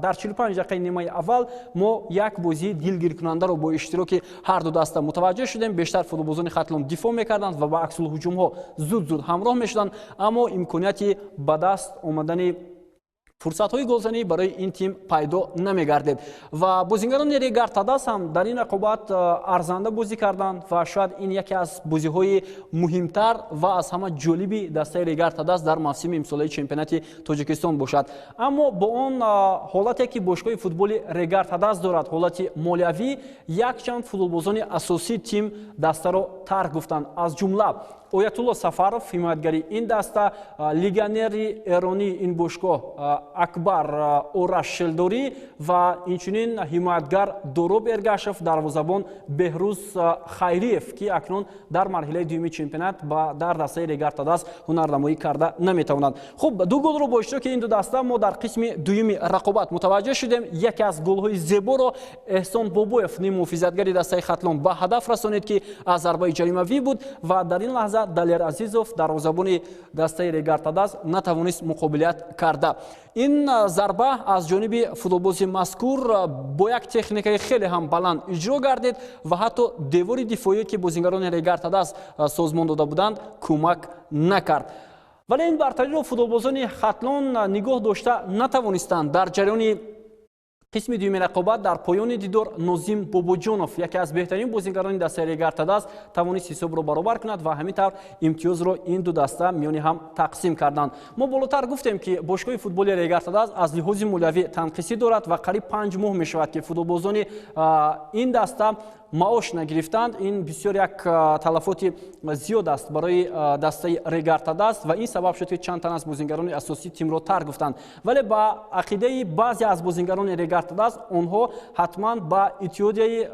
дар 45 дақиқаи нимаи аввал мо як бозии дилгиркунандаро бо иштироки ҳарду даста мутаваҷҷеҳ шудем. бештар футболбозони Хатлон дифоъ мекарданд ва ба аксулҳуҷумҳо зуд ҳамроҳ мешуданд, аммо имконияти ба даст омадани фурсатҳои голзанӣ барои ин тим пайдо намегардид ва бозингарони Регартадас ҳам дар ин рақобат арзанда бозӣ карданд ва шояд ин яке аз бозиҳои муҳимтар ва аз ҳама ҷолиби дастаи Регартадас дар мавсими имсолаи чемпионати Тоҷикистон бошад. аммо бо он ҳолате ки бошгоҳи футболи Регартадас дорад, ҳолати молиявӣ, якчанд футболбозони асосии тим дастаро тарк гуфтанд. аз ҷумла Оятулло Сафаров, ҳимоятгари ин даста, легионери эронии ин бошгоҳ Акбар Ораш Шелдорӣ ва инчунин ҳимоятгар Дороб Эргашев, дарвозабон Беҳрӯз Хайриев ки акнун дар марҳилаи дуюми чемпионат дар дастаи Регартадас ҳунарнамоӣ карда наметавонанд. хуб, ду голро бо иштироки ин ду даста мо дар қисми дуюми рақобат мутаваҷҷеҳ шудем. яке аз голҳои зеборо Эҳсон Бобоев, ниммуҳофизатгари дастаи Хатлон, ба ҳадаф расонид ки аз зарбаи ҷаримавӣ буд ва дар ин лаҳза Далер Азизов, дарвозабони дастаи Регартадас, натавонист муқобилият карда. ин зарба аз ҷониби футболбози мазкур бо як техникаи хеле ҳам баланд иҷро гардид ва ҳатто девори дифоие ки бозингарони Регартадас созмон дода буданд кӯмак накард. вале ин бартариро футболбозони Хатлон нигоҳ дошта натавонистанд. дар ҷараёни қисми дуюми рақобат дар поёни дидор Нозим Бобоҷонов, яке аз беҳтарин бозингарони дастаи Регартадас, тавонист ҳисобро баробар кунад ва ҳамин тавр имтиёзро ин ду даста миёни ҳам тақсим карданд. мо болотар гуфтем ки бошгоҳи футболи Регартадас аз лиҳози молиявӣ танқисӣ дорад ва қариб 5 моҳ мешавад ки футболбозони ин даста маош нагирифтанд. ин бисёр як талафоти зиёд аст барои дастаи Регартадас ва ин сабаб шуд ки чанд тан аз бозингарони асосии тимро тарк гуфтанд. вале ба ақидаи баъзе аз бозингарони Регартадас, онҳо ҳатман ба иттиҳодияи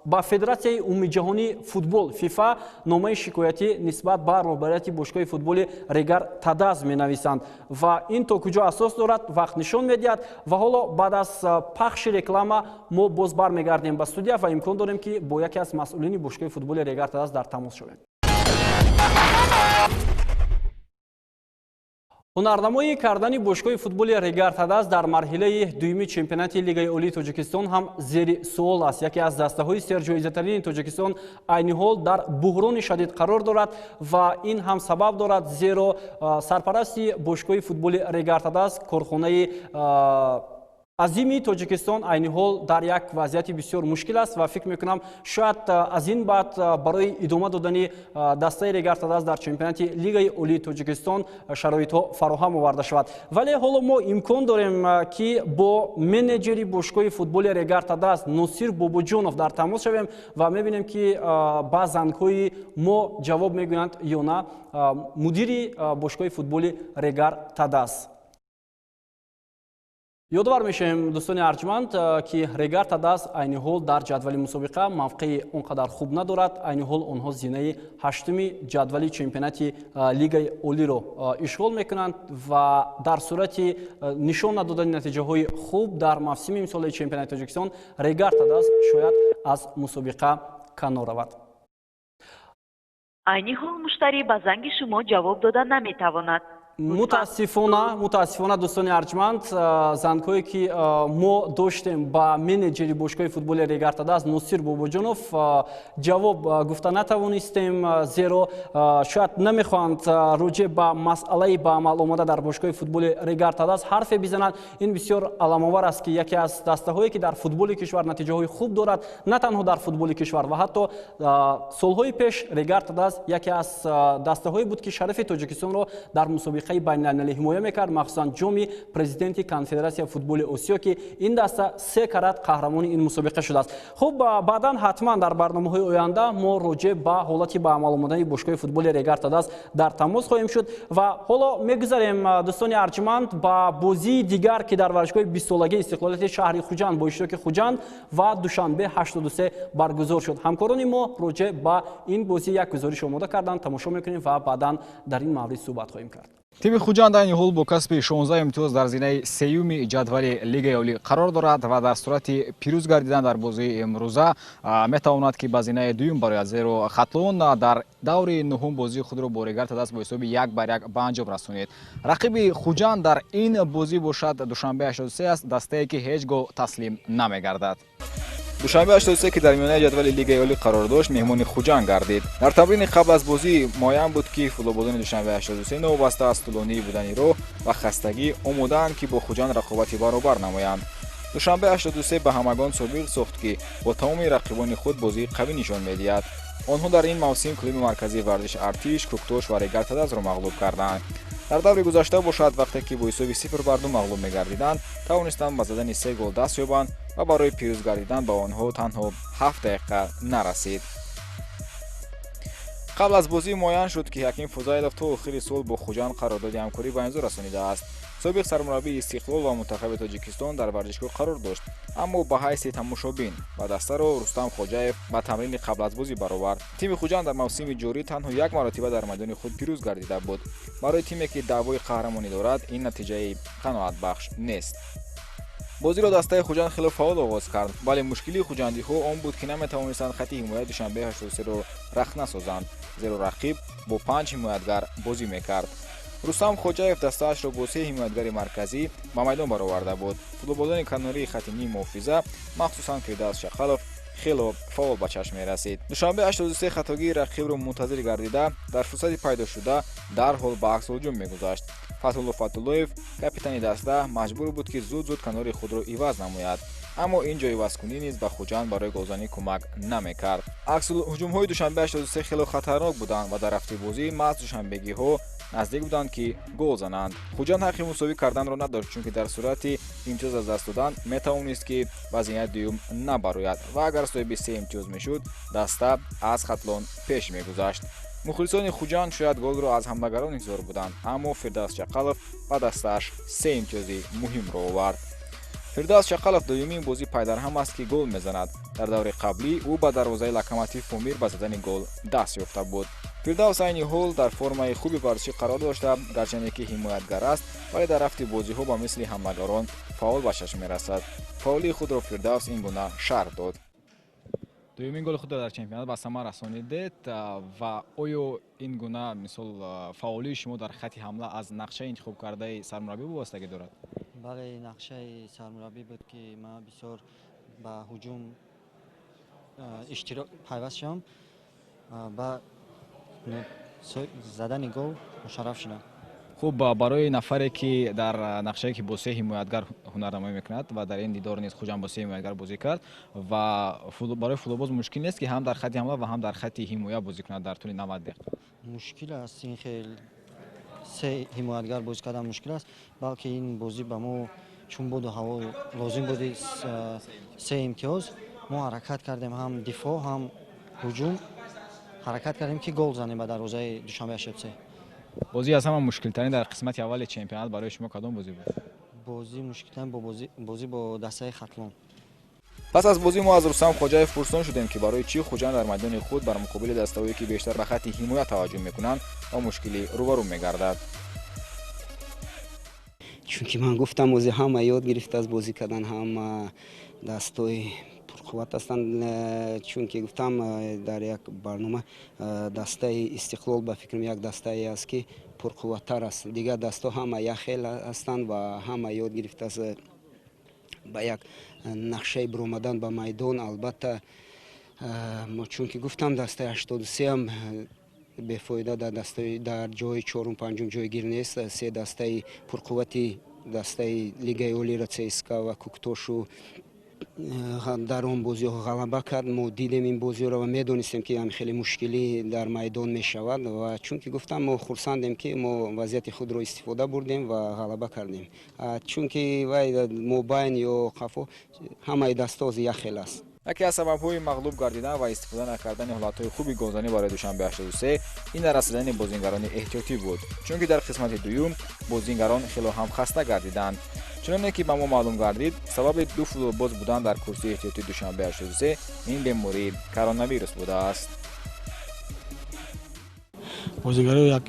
ба Федератсияи умумиҷаҳонии футбол ФИФА номаи шикоятӣ нисбат ба роҳбарияти бошгоҳи футболи Регартадас менависанд ва ин то куҷо асос дорад вақт нишон медиҳад. ва ҳоло баъд аз пахши реклама мо боз бармегардем ба студия ва имкон дорем ки бо яке аз масъулини бошгоҳи футболи Регартадас дар тамос шавем. ҳунарнамоӣ кардани бошгоҳи футболи Регартадас дар марҳилаи дуюми чемпионати Лигаи Олии Тоҷикистон ҳам зери суол аст. яке аз дастаҳои серҷоизатарини Тоҷикистон айни ҳол дар буҳрони шадид қарор дорад ва ин ҳам сабаб дорад, зеро сарпарасти бошгоҳи футболи Регартадас, корхонаи азими Тоҷикистон, айни ҳол дар як вазъияти бисёр мушкил аст ва фикр мекунам шояд аз ин баъд барои идома додани дастаи Регартадас дар чемпионати Лигаи Олии Тоҷикистон шароитҳо фароҳам оварда шавад. вале ҳоло мо имкон дорем ки бо менеҷери бошгоҳи футболи Регартадас Носир Бобоҷонов дар тамос шавем ва мебинем ки ба зангҳои мо ҷавоб мегӯянд ё на. мудири бошгоҳи футболи Регартадас. ёдовар мешавем дӯстони арҷманд ки Регартадас айни ҳол дар ҷадвали мусобиқа мавқеи он қадар хуб надорад. айни ҳол онҳо зинаи 8-уми ҷадвали чемпионати Лигаи Олиро ишғол мекунанд ва дар сурати нишон надодани натиҷаҳои хуб дар мавсими имсолаи чемпионати Тоҷикистон Регартадас шояд аз мусобиқа канор равад. айни ҳол муштарӣ ба занги шумо ҷавоб дода наметавонад. мутаассифона дӯстони арҷманд, зангҳое ки мо доштем ба менеҷери бошгоҳи футболи Регартадас Носир Бобоҷонов ҷавоб гуфта натавонистем, зеро шояд намехоҳанд роҷеъ ба масъалаи ба амал омада дар бошгоҳи футболи Регартадас ҳарфе бизананд. ин бисёр аламовар аст ки яке аз дастаҳое ки дар футболи кишвар натиҷаҳои хуб дорад, на танҳо дар футболи кишвар ва ҳатто солҳои пеш Регартадас яке аз дастаҳое буд ки шарафи Тоҷикистонро дар мусобиқа африқаи байналмилалӣ ҳимоя мекард, махсусан ҷоми президенти конфедератсияи футболи осиё ки ин даста 3 карат қаҳрамони ин мусобиқа шудааст. хуб, баъдан ҳатман дар барномаҳои оянда мо роҷеъ ба ҳолати ба амал омадани бошгоҳи футболи Регарта даст дар тамос хоҳем шуд ва ҳоло мегузарем дӯстони арҷманд ба бозии дигар ки дар варзишгоҳи 20-солагии истиқлолияти шаҳри Хуҷанд бо иштироки Хуҷанд ва Душанбе 83 баргузор шуд. ҳамкорони мо роҷеъ ба ин бозӣ як гузориш омода карданд, тамошо мекунем ва баъдан дар ин маврид суҳбат хоҳем кард. тими Хуҷанд айни ҳол бо касби 16 имтиёз дар зинаи сеюми ҷадвали Лигаи Олӣ қарор дорад ва дар сурати пирӯз гардидан дар бозии имрӯза метавонад ки ба зинаи дуюм барояд, зеро Хатлон дар даври нуҳум бозии худро бо Регарта даст бо ҳисоби 1-1 ба анҷом расонид. рақиби Хуҷанд дар ин бозӣ бошад Душанбе 83 аст, дастае ки ҳеҷ гоҳ таслим намегардад. душанбе 83 ки дар миёнаи ҷадвали Лигаи Олӣ қарор дошт, меҳмони Хуҷанд гардид. дар тамрини қабл аз бозӣ муайян буд ки футболбозони Душанбе 83 новобаста аз тӯлонии будани роҳ ва хастагӣ омодаанд ки бо Хуҷанд рақобати баробар намоянд. Душанбе 83 ба ҳамагон собиқ сохт ки бо тамоми рақибони худ бозии қавӣ нишон медиҳад. онҳо дар ин мавсим клуби марказии варзиш Артиш, Куктош ва Регартадазро мағлуб карданд. дар даври гузашта бошад, вақте ки бо ҳисоби 0-2 мағлуб мегардиданд, тавонистанд ба задани 3 гол даст ёбанд ва барои пирӯз гардидан ба онҳо танҳо 7 дақиқа нарасид. қабл аз бозӣ муайян шуд ки ҳаким Фузайлов то охири сол бо Хуҷанд қарордоди ҳамкорӣ ба имзо расонидааст. собиқ сармураббии Истиқлол ва мунтахаби Тоҷикистон дар варзишгоҳ қарор дошт, аммо ба ҳайси тамошобин ва дастаро Рустам Хоҷаев ба тамрини қабл аз бозӣ баровард. тими Хуҷанд дар мавсими ҷорӣ танҳо як маротиба дар майдони худ пирӯз гардида буд. барои тиме ки даъвои қаҳрамонӣ дорад, ин натиҷаи қаноатбахш нест. бозиро дастаи Хуҷанд хело фаъол оғоз кард, вале мушкилии хуҷандиҳо он буд ки наметавонистанд хати ҳимояи Душанбе 83-ро рахна созанд, зеро рақиб бо 5 ҳимоятгар бозӣ мекард. Рустам Хоҷаев дастаашро бо 3 ҳимоятгари марказӣ ба майдон бароварда буд. футболбозони канории хати ним муҳофиза, махсусан Фирдавс Шақалов, хело фаъол ба чашм мерасид. Душанбе 83 хатогии рақибро мунтазир гардида, дар фурсати пайдошуда дарҳол ба аксҳуҷум мегузашт. Фатҳулло Фатуллоев, капитани даста, маҷбур буд ки зуд канори худро иваз намояд, аммо ин ҷо ивазкунӣ низ ба Хуҷанд барои голзанӣ кӯмак намекард. аксҳуҷумҳои Душанбе 83 хело хатарнок буданд ва дар рафти бозӣ маҳз душанбегиҳо наздик буданд ки гол зананд. Хуҷанд ҳаққи мусовӣ карданро надошт, чунки дар сурати имтиёз аз даст додан метавонист ки ба зинаи дуюм набарояд ва агар соҳиби 3 имтиёз мешуд, даста аз Хатлон пеш мегузашт. мухлисони Хуҷанд шояд голро аз ҳамлагарон интизор буданд, аммо Фирдавс Шақалов ба дастааш 3 имтиёзи муҳимро овард. Фирдавс Шақалов дуюмин бозӣ пайдарҳам аст ки гол мезанад. дар даври қаблӣ ӯ ба дарвозаи Локомотив Фомир ба задани гол даст ёфта буд. Фирдавс айни ҳол дар формаи хуби варзишӣ қарор дошта, гарчанде ки ҳимоятгар аст, вале дар рафти бозиҳо ба мисли ҳамлагарон фаъол ба чашм мерасад. фаъолии худро Фирдавс ин гуна шарҳ дод. дуюмин голи худро дар чемпионат ба сама расонидед ва оё ин гуна мисол фаъолии шумо дар хати ҳамла аз нақшаи интихоб кардаи сармураббӣ вобастагӣ дорад? бале, нақшаи сармураббӣ буд ки ман бисёр ба ҳуҷум иштирок пайваст шудам, ба задани гол мушарраф шудам. хуб, барои нафаре ки дар нақшае ки бо 3 ҳимоятгар ҳунарнамоӣ мекунад ва дар ин дидор низ Хуҷанд бо 3 ҳимоятгар бозӣ кард ва барои футболбоз мушкил нест ки ҳам дар хати ҳамла ва ҳам дар хати ҳимоя бозӣ кунад дар тӯли 90 дақиқа? мушкил аст, ин хел 3 ҳимоятгар бозӣ кардан мушкил аст, балки ин бозӣ ба мо чун буду ҳаво лозим буди 3 имтиёз, мо ҳаракат кардем, ҳам дифоъ ҳам ҳуҷум ҳаракат кардем ки гол занем ба дарвозаи Душанбе 83. бозӣ аз ҳама мушкилтарин дар қисмати аввали чемпионат барои шумо кадом бозӣ буд? бозӣ мушкилтарин бозӣ бо дастаи Хатлон. пас аз бозӣ мо аз Рустам Хоҷаев пурсон шудем ки барои чӣ Хуҷанд дар майдони худ бар муқобили дастаҳое ки бештар ба хати ҳимоя таваҷҷӯҳ мекунанд ба мушкилӣ рӯбарӯ мегардад. чунки ман гуфтам ози ҳама ёд гирифтааст бозӣ кардан, ҳама дастои пурқувват ҳастанд, чунки гуфтам дар як барнома дастаи Истиқлол ба фикрам як дастае аст ки пурқувваттар аст. дигар дастҳо ҳама яхел ҳастанд ва ҳама ёд гирифтааст ба як нақшаи биромадан ба майдон. албатта чунки гуфтам дастаи 83 ам бефоида дар ҷои 4-5 ҷойгир нест. 3 дастаи пурқуввати дастаи Лигаи Олиро ЦСКА ва Куктошу дар он бозиҳо ғалаба кард. Мо дидем ин бозиҳоро ва медонистем ки ҳам хеле мушкилӣ дар майдон мешавад ва чунки гуфтам мо хурсандем ки мо вазъияти худро истифода бурдем ва ғалаба кардем. Чунки вай мобайн ё қафо ҳамаи дастҳози як хел аст. яке аз сабабҳои мағлуб гардидан ва истифода накардани ҳолатҳои хуби гозанӣ барои душанбе 83 ин расидани бозингарони эҳтиётӣ буд, чунки дар қисмати дуюм бозингарон хело ҳам хаста гардиданд. чуноне ки ба мо маълум гардид, сабаби ду футболбоз будан дар курсии эҳтиётии душанбе 83 ин бемории коронавирус будааст. бозингарои як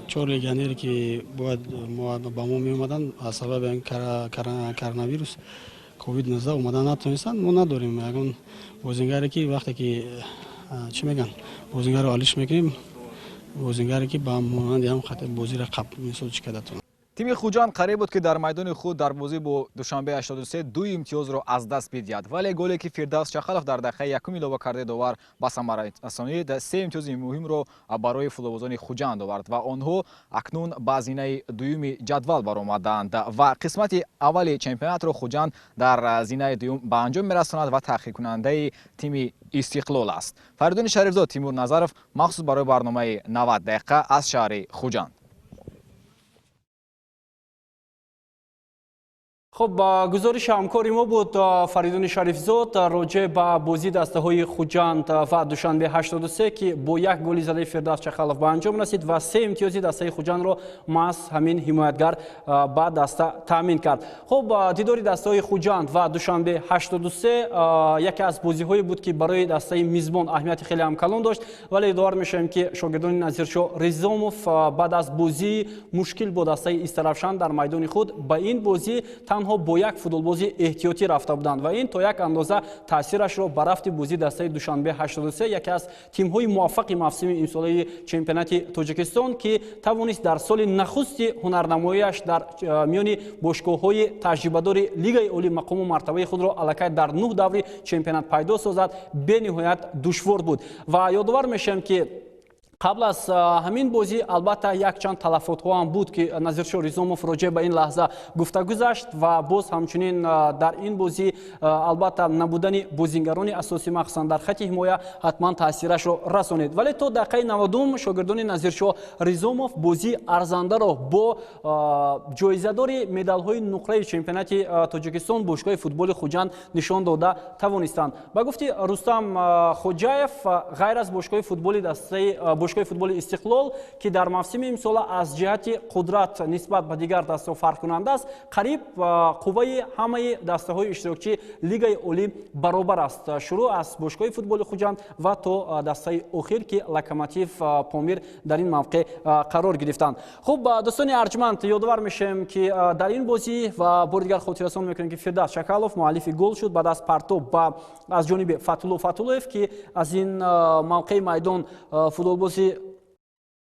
4 легионере ки бояд ба мо меомаданд аз сабаби ин коронавирус COVID-19 омадан натонистанд. Мо надорем ягон бозингаре ки вақте ки чӣ меган бозингаро алиш мекунем, бозингаре ки ба монанди ҳам хати бозиро қаб мисол чӣ када тон. тими Хуҷанд қариб буд ки дар майдони худ дар бозӣ бо Душанбе 83 ду имтиёзро аз даст бидиҳад, вале голе ки Фирдавс Чахалов дар дақиқаи якум илова кардаи давар ба самара расонид, се имтиёзи муҳимро барои футболбозони Хуҷанд овард ва онҳо акнун ба зинаи дуюми ҷадвал баромаданд ва қисмати аввали чемпионатро Хуҷанд дар зинаи дуюм ба анҷом мерасонад ва таъқибкунандаи тими Истиқлол аст. Фаридуни Шарифзод, Тимур Назаров, махсус барои барномаи 90 дақиқа аз шаҳри Хуҷанд. خب گزارش همکاری ما بود فریدون شریفزاد راجع به بازی دسته‌های خوجند و دوشنبه 83 که با یک گل زده فردوس چخالوف به انجام رسید و 3 امتیازی دسته خوجند را محض همین حمایتگر با دسته تامین کرد. خب دیدار دسته‌های خوجند و دوشنبه 83 یکی از بازی‌هایی بود که برای دسته میزبان اهمیت خیلی هم کلان داشت، ولی ادعا می‌شیم که شاگردان نظیرشاه رزاموف بعد از بازی مشکل با دسته استرافشان در میدان خود با این بازی تنها با یک فوتبالبازی احتیاطی رفته بودند و این تا یک اندازه تاثیرش را بر رفت بازی دسته دوشنبه 83 یکی از تیم‌های موفق موسم امساله چمپیونات تاجیکستان که توانست در سال نخست هنرنماییش در میان باشگاه‌های تجربه‌دار لیگ عالی مقام و مرتبه خود را الکی در 9 دوره چمپیونات پیدا سازد به نهایت دشوار بود و یادآور میشم که قبل از همین بازی البته یک چند تلفات‌ها هم بود که نظیرشاه رزاموف راجع به این لحظه گفته گذاشت و باز همچنین در این بازی البته نبودن بازیگران اساسی مخصوصا در خط حمایه حتما تاثیرش را رسانید، ولی تا دقیقه 90 شاگردان نظیرشاه رزاموف بازی ارزنده را با جایزه‌دار مدال‌های نقره چمپیونات تاجیکستان باشگاه فوتبال خوجند نشان داده توانستند. با گفته رستم خوجاєв غیر از باشگاه فوتبال دسته باشگاه فوتبال استقلال که در موسم امسال از جهت قدرت نسبت به دیگر دسته فرق کننده است، قریب قوه همه دسته های اشتراکی لیگ عالی برابر است، شروع از باشگاه فوتبال خوجند و تا دسته اخیر که لوکوموتیو پامیر در این موقع قرار گرفتند. خب دوستان ارجمند، یادآور میشم که در این بازی و بار دیگر خاطر رسانی میکنیم که فردوس چخالوف مؤلف گل شد بعد از پرتاب از جانب فتولوف که از این موقع میدان فوتبالبازی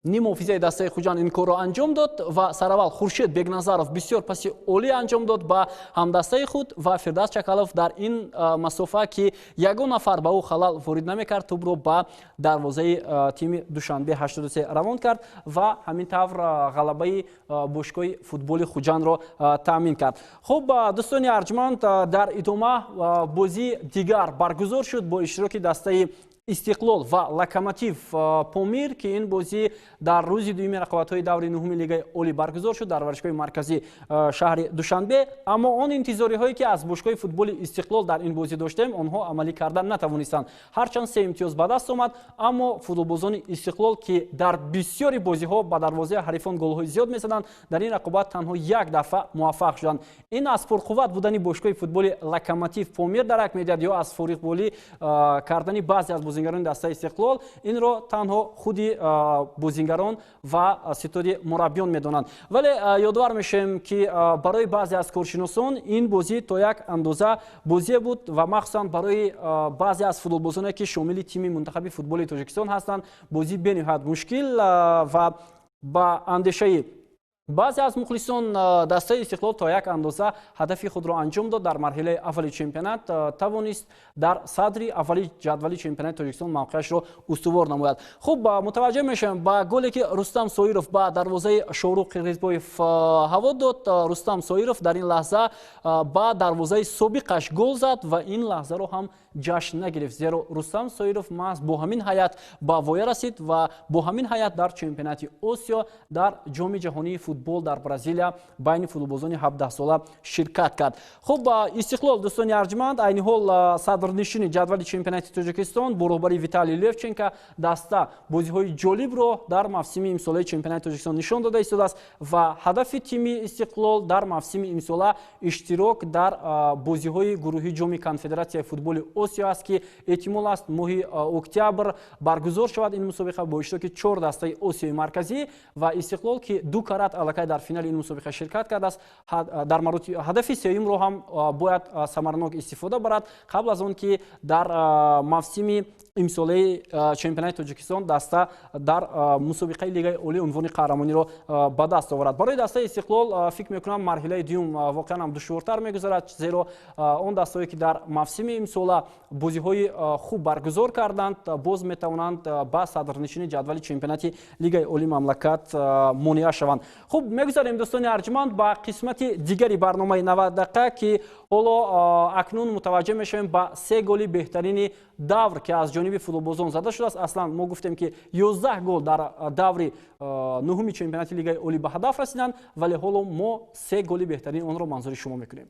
نیم حافظه دسته خوجند این کار را انجام داد و سراول خورشید بگنظرов بسیار پاسی عالی انجام داد با همدسته خود و فردوس چخالوف در این مسافه که یگان نفر به او خلال وارد نمیکرد توپ را به دروازه تیم دوشنبه 83 روان کرد و همین طور غلبه باشگاه فوتبال خوجند را تامین کرد. خب دوستان ارجمند، در ادامه بازی دیگر برگزار شد با اشتراک دسته استقلال و لوکوموتیو پامیر که این بازی در روز دوم رقابت‌های دور نهم لیگ عالی برگزار شد در ورزشگاه مرکزی شهر دوشنبه، اما آن انتظاری هایی که از باشگاه فوتبال استقلال در این بازی داشتیم آنها عملی کردن نتوانستند. هرچند 3 امتیاز به دست آمد، اما فوتبالبازان استقلال که در بسیاری بازی‌ها به دروازه حریفان گل‌های زیاد می‌زدند در این رقابت تنها یک دفعه موفق شدند. این از پرقوت بودن باشگاه فوتبال لوکوموتیو پامیر درک می‌دهد یا از فارغ بالی کردن بعضی از بازیگران دسته استقلال این را تنها خودی بازیگران و ستاد مربیان میدانند. ولی یادآور میشیم که برای بعضی از کارشناسان این بازی تا یک اندازه بازی بود و مخصوصا برای بعضی از فوتبالبازانی که شامل تیم منتخب فوتبال تاجیکستان هستند بازی به نهایت مشکل و با اندیشه баъзе аз мухлисон дастаи истиқлол то як андоза ҳадафи худро анҷом дод. Дар марҳилаи аввали чемпионат тавонист дар садри аввали ҷадвали чемпионати Тоҷикистон мавқеашро устувор намояд. Хуб, мутаваҷҷеҳ мешавем ба голе ки Рустам Соиров ба дарвозаи Шоҳрух Қирғизбоев ҳаво дод. Рустам Соиров дар ин лаҳза ба дарвозаи собиқаш гол зад ва ин лаҳзаро ҳам ҷашн нагирифт, зеро Рустам Соиров маҳз бо ҳамин ҳайат ба воя расид ва бо ҳамин ҳайат дар чемпионати Осиё дар ҷоми ҷаҳонии футбол дар Бразилия байни футболбозони 17-сола ширкат кард. Хуб, Истиқлол дӯстони арҷманд айни ҳол садрнишини ҷадвали чемпионати Тоҷикистон бо роҳбари Виталий Левченко даста бозиҳои ҷолибро дар мавсими имсолаи чемпионати Тоҷикистон нишон дода истодааст ва ҳадафи тими Истиқлол дар мавсими имсола иштирок дар бозиҳои гурӯҳи ҷоми конфедератсияи футболи Осиё аст ки эҳтимол аст моҳи октябр баргузор шавад ин мусобиқа бо иштироки 4 дастаи Осиёи марказӣ ва Истиқлол ки 2 карат аллакай дар финали ин мусобиқа ширкат кардааст, дар маротиби ҳадафи сеюмро ҳам бояд самаранок истифода барад қабл аз он ки дар мавсими имсолаи чемпионати Тоҷикистон даста дар мусобиқаи лигаи олии унвони қаҳрамониро ба даст оварад. Барои дастаи Истиқлол фикр мекунам марҳилаи дуюм воқеан ҳам душвортар мегузарад, зеро он дастаҳое ки дар мавсими имсола бозиҳои хуб баргузор карданд боз метавонанд ба садрнишини ҷадвали чемпионати лигаи олии мамлакат монеа шаванд. Хуб, мегузарем дӯстони арҷманд ба қисмати дигари барномаи 90 дақиқа ки ҳоло акнун мутаваҷҷеҳ мешавем ба 3 голи беҳтарини давр ки аз ҷониби футболбозон зада шудааст. Аслан мо гуфтем ки 11 гол дар даври нуҳуми чемпионати лигаи олӣ ба ҳадаф расиданд, вале ҳоло мо 3 голи беҳтарини онро манзури шумо мекунем.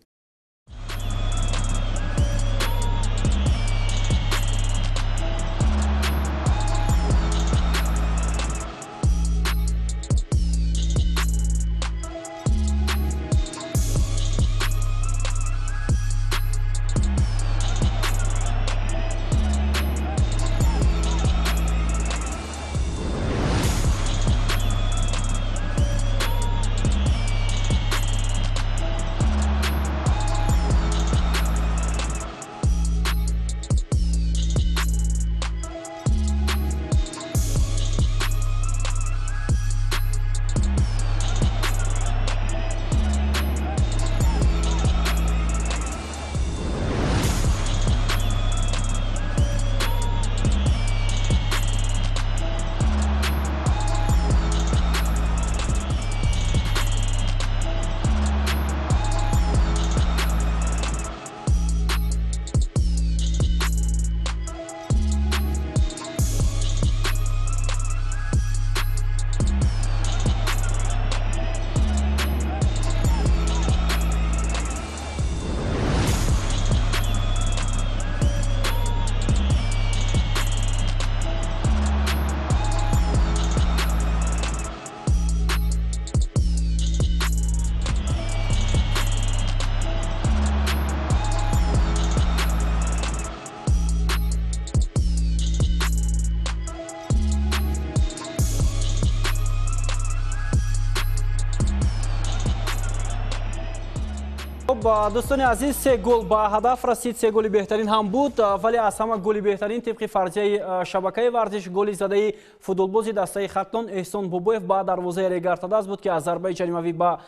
дӯстони азиз, 3 гол ба ҳадаф расид, 3 голи беҳтарин ҳам буд, вале аз ҳама голи беҳтарин тибқи фарзияи шабакаи варзиш голи задаи футболбози дастаи Хактон Эҳсон Бобоев ба дарвозаи Регартадаст буд ки аз зарбаи ҷаримавӣ ба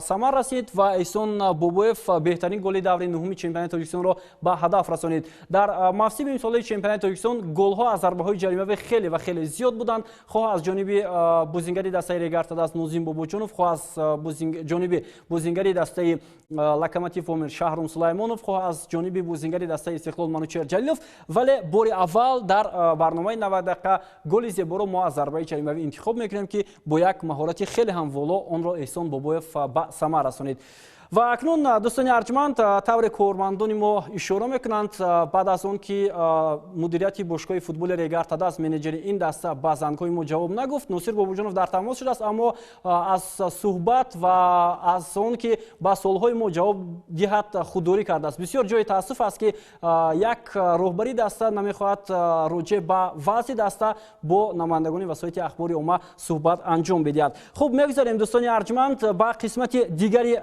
самар расид ва Эҳсон Бобоев беҳтарин голи даври нуҳуми чемпионати Тоҷикистонро ба ҳадаф расонид. Дар мавсими имсолаи чемпионати Тоҷикистон голҳо аз зарбаҳои ҷаримавӣ хеле ва хеле зиёд буданд, хоҳ аз ҷониби бузингари дастаи Регартадаст Нозим Бобоҷонов, хоҳ аз ҷониби бузингари дастаи Локомотив Омир Шаҳрум Сулаймонов, хоҳ аз ҷониби бузингари дастаи Истиқлол Манучер Ҷалилов, вале бори аввал дар барномаи 90 дақиқа голи зеборо мо аз зарбаи ҷаримавӣ интихоб мекунем ки бо як маҳорати хеле ҳам воло онро Эҳсон Бобоев ба самар расонид. ва акнун дӯстони арҷманд тавре кормандони мо ишора мекунанд баъд аз он ки мудирияти бошгоҳи футболи Регартадаст менеҷери ин даста ба зангҳои мо ҷавоб нагуфт, Носир Бобоҷонов дар тамос шудааст, аммо аз суҳбат ва аз он ки ба суолҳои мо ҷавоб диҳад худдорӣ кардааст. Бисёр ҷои таассуф аст ки як роҳбари даста намехоҳад роҷеъ ба вазъи даста бо намояндагони васоити ахбори омма суҳбат анҷом бидиҳад. хуб, мегузарем дӯстони арҷманд ба қисмати дигари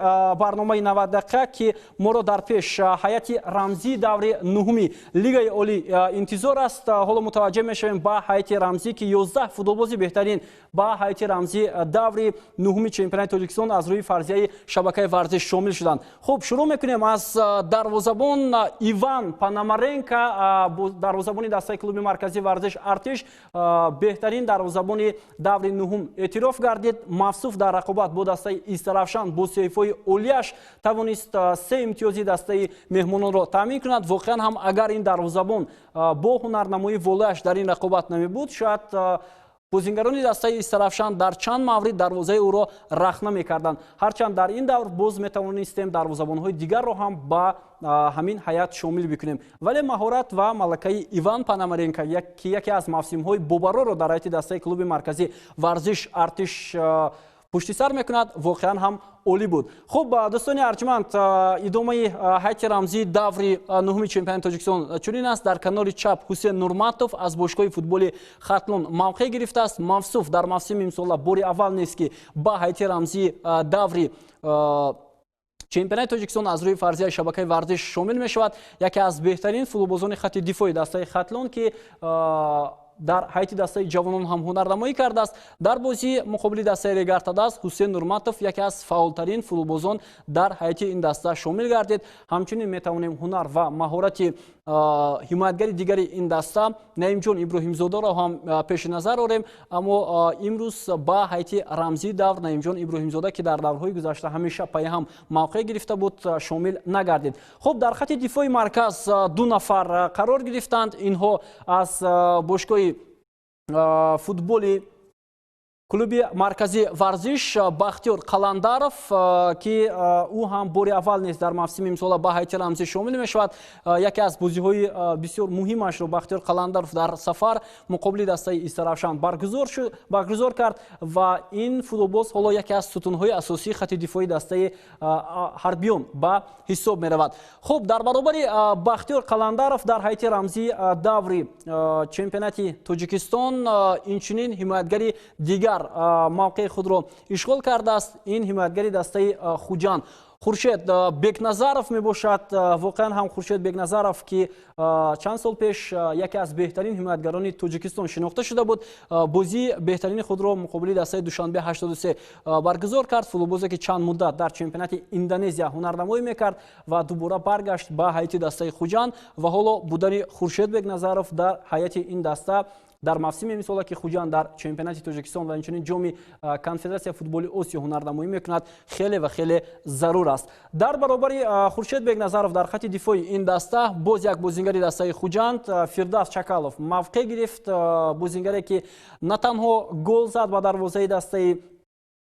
барномаи 90 дақиқа ки моро дар пеш ҳайати рамзии даври нуҳуми лигаи олӣ интизор аст. ҳоло мутаваҷҷеҳ мешавем ба ҳайати рамзӣ ки 11 футболбози беҳтарин ба ҳайати рамзии даври нуҳуми чемпионати тоҷикистон аз рӯи фарзияи шабакаи варзиш шомил шуданд. хуб, шурӯъ мекунем аз дарвозабон Иван Пономаренко, дарвозабони дастаи клуби марказии варзиш Артиш, беҳтарин дарвозабони даври нуҳум эътироф гардид. Мавсуф дар рақобат бо дастаи Истаравшан бо сеҳифҳои олияш тавонист 3 имтиёзи дастаи меҳмононро таъмин кунад. воқеан ҳам агар ин дарвозабон бо ҳунарнамоии волааш дар ин рақобат намебуд, шояд бозингарони дастаи Истаравшан дар чанд маврид дарвозаи ӯро рахна мекарданд. ҳарчанд дар ин давр боз метавонистем дарвозабонҳои дигарро ҳам ба ҳамин ҳаят шомил бикунем. вале маҳорат ва малакаи Иван Пономаренко ки яке аз мавсимҳои бобароро дар ҳайати дастаи клуби марказии варзиш Артиш пушти сар мекунад, воқеан ҳам олӣ буд. хуб, дӯстони арҷманд, идомаи ҳайати рамзии даври нуҳуми чемпионати тоҷикистон чунин аст. дар канори чап Ҳусен Нурматов аз бошгоҳи футболи Хатлон мавқеъ гирифтааст. Мавсуф дар мавсими имсола бори аввал нест ки ба ҳайати рамзии даври чемпионати тоҷикистон аз рӯи фарзияи шабакаи варзиш шомил мешавад. яке аз беҳтарин футболбозони хатти дифои дастаи Хатлон ки дар ҳайати дастаи ҷавонон ҳам ҳунарнамоӣ кардааст. дар бозии муқобили дастаи Регартадас Ҳусен Нурматов яке аз фаъолтарин футболбозон дар ҳайати ин даста шомил гардид. ҳамчунин метавонем ҳунар ва маҳорати ҳимоятгари дигари ин даста Наимҷон Иброҳимзодоро ҳам пеши назар орем. аммо имрӯз ба ҳайати рамзии давр Наимҷон Иброҳимзода ки дар даврҳои гузашта ҳамеша паяҳам мавқеъ гирифта буд, шомил нагардид. хуб, дар хатти дифои марказ 2 нафар қарор гирифтанд. инҳо аз бошгоҳи футболи клуби марказии варзиш Бахтиёр Қаландаров ки ӯ ҳам бори аввал нест дар мавсими имсола ба ҳайати рамзӣ шомил мешавад. яке аз бозиҳои бисёр муҳимашро Бахтиёр Қаландаров дар сафар муқобили дастаи Истаравшан баргузор кард ва ин футболбоз ҳоло яке аз сутунҳои асосии хатти дифои дастаи ҳарбиён ба ҳисоб меравад. хуб, дар баробари Бахтиёр Қаландаров дар ҳайати рамзии даври чемпионати Тоҷикистон инчунин ҳимоятгари дигар мавқеъи худро ишғол кардааст. ин ҳимоятгари дастаи Хуҷанд Хуршед Бекназаров мебошад. воқеан ҳам Хуршед Бекназаров ки чанд сол пеш яке аз беҳтарин ҳимоятгарони Тоҷикистон шинохта шуда буд, бозии беҳтарини худро муқобили дастаи Душанбе 83 баргузор кард. футболбозе ки чанд муддат дар чемпионати Индонезия ҳунарнамоӣ мекард ва дубора баргашт ба ҳайати дастаи Хуҷанд ва ҳоло будани Хуршед Бекназаров дар ҳайати ин даста дар мавсими имсола ки Хуҷанд дар чемпионати Тоҷикистон ва инчунин ҷоми конфедератсияи футболи Осиё ҳунарнамоӣ мекунад, хеле ва хеле зарур аст. дар баробари Хуршед Бекназаров дар хатти дифои ин даста боз як бозингари дастаи Хуҷанд Фирдавс Чакалов мавқеъ гирифт. бозингаре ки на танҳо гол зад ба дарвозаи дастаи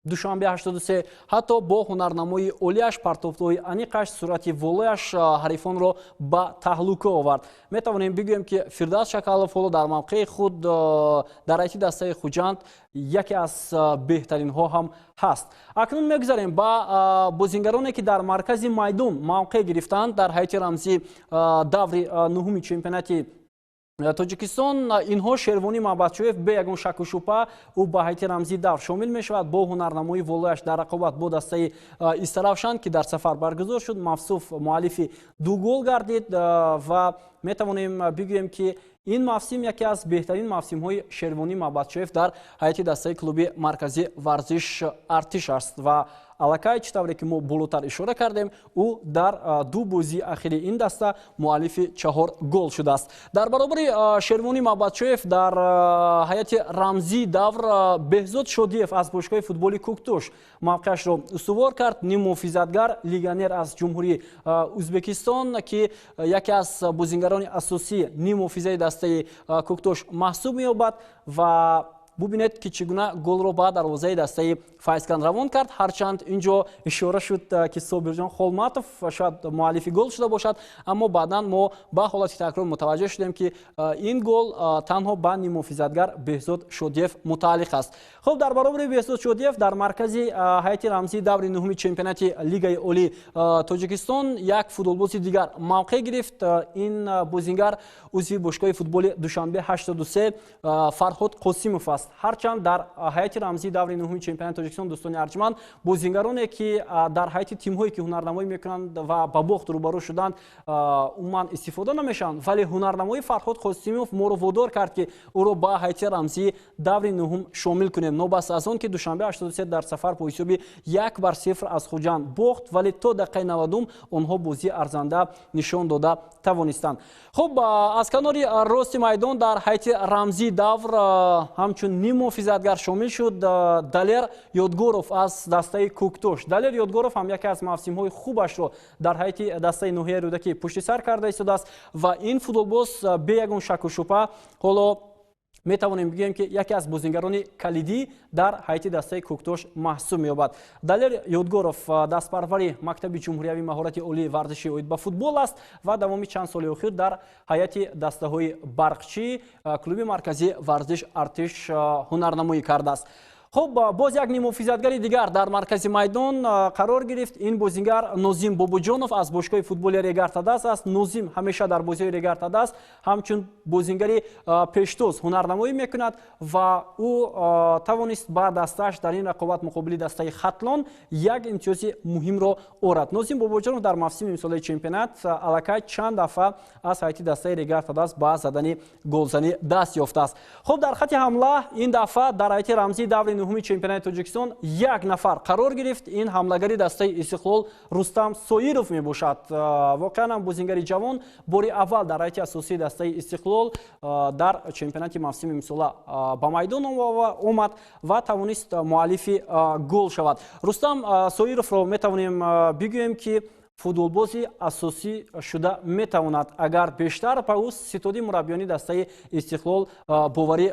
Душанбе 83, ҳатто бо ҳунарнамои олияш, партофтои аниқаш, сурати волояш ҳарифонро ба таҳлука овард. метавонем бигӯем ки Фирдавс Чакалов ҳоло дар мавқеъи худ дар ҳайати дастаи Хуҷанд яке аз беҳтаринҳо ҳам ҳаст. акнун мегузарем ба бозингароне ки дар маркази майдон мавқеъ гирифтанд дар ҳайати рамзии даври нуҳуми чемпионати Тоҷикистон. инҳо Шервони Маҳбатшоев бе ягон шаку шубҳа ӯ ба ҳайати рамзии давр шомил мешавад бо ҳунарнамои волояш дар рақобат бо дастаи Истаравшан ки дар сафар баргузор шуд. Мавсуф муаллифи 2 гол гардид ва метавонем бигӯем ки ин мавсим яке аз беҳтарин мавсимҳои Шервони Маҳбатшоев дар ҳайати дастаи клуби марказии варзиш Артиш аст ва аллакай чӣ тавре ки мо болотар ишора кардем, ӯ дар 2 бозии ахири ин даста муаллифи 4 гол шудааст. дар баробари Шервони Маҳбатшоев дар ҳайати рамзии давр Беҳзод Шодиев аз бошгоҳи футболи Куктош мавқеашро устувор кард. ним муҳофизатгар легионер аз ҷумҳурии Ӯзбекистон ки яке аз бозингарони асосии ним муҳофизаи дастаи Куктош маҳсуб меёбад ва бубинед ки чӣ гуна голро ба дарвозаи дастаи Файзкан равон кард. ҳарчанд инҷо ишора шуд ки Собирҷон Холматов шояд муаллифи гол шуда бошад, аммо баъдан мо ба ҳолати такрор мутаваҷҷеҳ шудем ки ин гол танҳо ба ниммуҳофизатгар Беҳзод Шодиев мутааллиқ аст. хуб, дар баробари Беҳзод Шодиев дар маркази ҳайати рамзии даври нуҳуми чемпионати Лигаи Олии Тоҷикистон як футболбози дигар мавқеъ гирифт. ин бозингар узви бошгоҳи футболи Душанбе 83 Фарҳод Қосимов аст. ҳарчанд дар ҳайати рамзии даври нуҳуми чемпионати тоҷикистон дӯстони арҷманд бозингароне ки дар ҳайати тимҳое ки ҳунарнамоӣ мекунанд ва ба бохт рӯбарӯ шуданд умуман истифода намешаванд, вале ҳунарнамои Фарҳод Қосимов моро водор кард ки ӯро ба ҳайати рамзии даври нуҳум шомил кунем. Нобаста аз он ки душанбе 83 дар сафар бо ҳисоби 1-0 аз Хуҷанд бохт, вале то дақиқаи 90 онҳо бозии арзанда нишон дода тавонистанд. хуб, аз канори рости майдон дар ҳайати рамзии давр ҳамчун ним муҳофизатгар шомил шуд Далер Ёдгоров аз дастаи Кӯктош. Далер Ёдгоров ҳам яке аз мавсимҳои хубашро дар ҳайати дастаи ноҳияи рӯдакӣ пушти сар карда истодааст ва ин футболбоз бе ягон шаку шубҳа ҳоло метавонем бигӯем ки яке аз бозингарони калидӣ дар ҳайати дастаи Кӯктош маҳсуб меёбад. Далер Ёдгоров дастпарвари мактаби ҷумҳуриявии маҳорати олии варзиши оид ба футбол аст ва давоми чанд соли охир дар ҳайати дастаҳои Барқчӣ клуби марказии варзиш Артиш ҳунарнамоӣ кардааст. خب باز یک نیم محافظتگری دیگر در مرکز میدان قرار گرفت. این بازیگر نوزیم بابوجانوف از باشگاه فوتبال ریگارتاداس است. نوزیم همیشه در بازی ریگارتاداس همچون بازیگری پیشتوز هنرنمایی میکند و او توانست با دستش در این رقابت مقابل دسته خطلان یک امتیاز مهم را آورد. نوزیم بابوجانوف در موسم امسال چمپیونات الکی چند دفعه از هیئت دسته ریگارتاداس با زدن گلزنی دست یافته است. خب در خط حمله این دفعه در هیئت رمزی دور نهمی چمپیونات تاجیکستان یک نفر قرار گرفت. این حملهگری دسته استقلال رستم سویروف می باشد. واقعا هم بازیگر جوان باری اول در هیئت اساسی دسته استقلال در چمپیونات موسم امسال با میدان آمد و توانست مؤلف گل شود. رستم سویروف را می توانیم بگوییم که فوتبالبازی اساسی شده میتواند اگر بیشتر به او ستودی مربیانی دسته استقلال باوری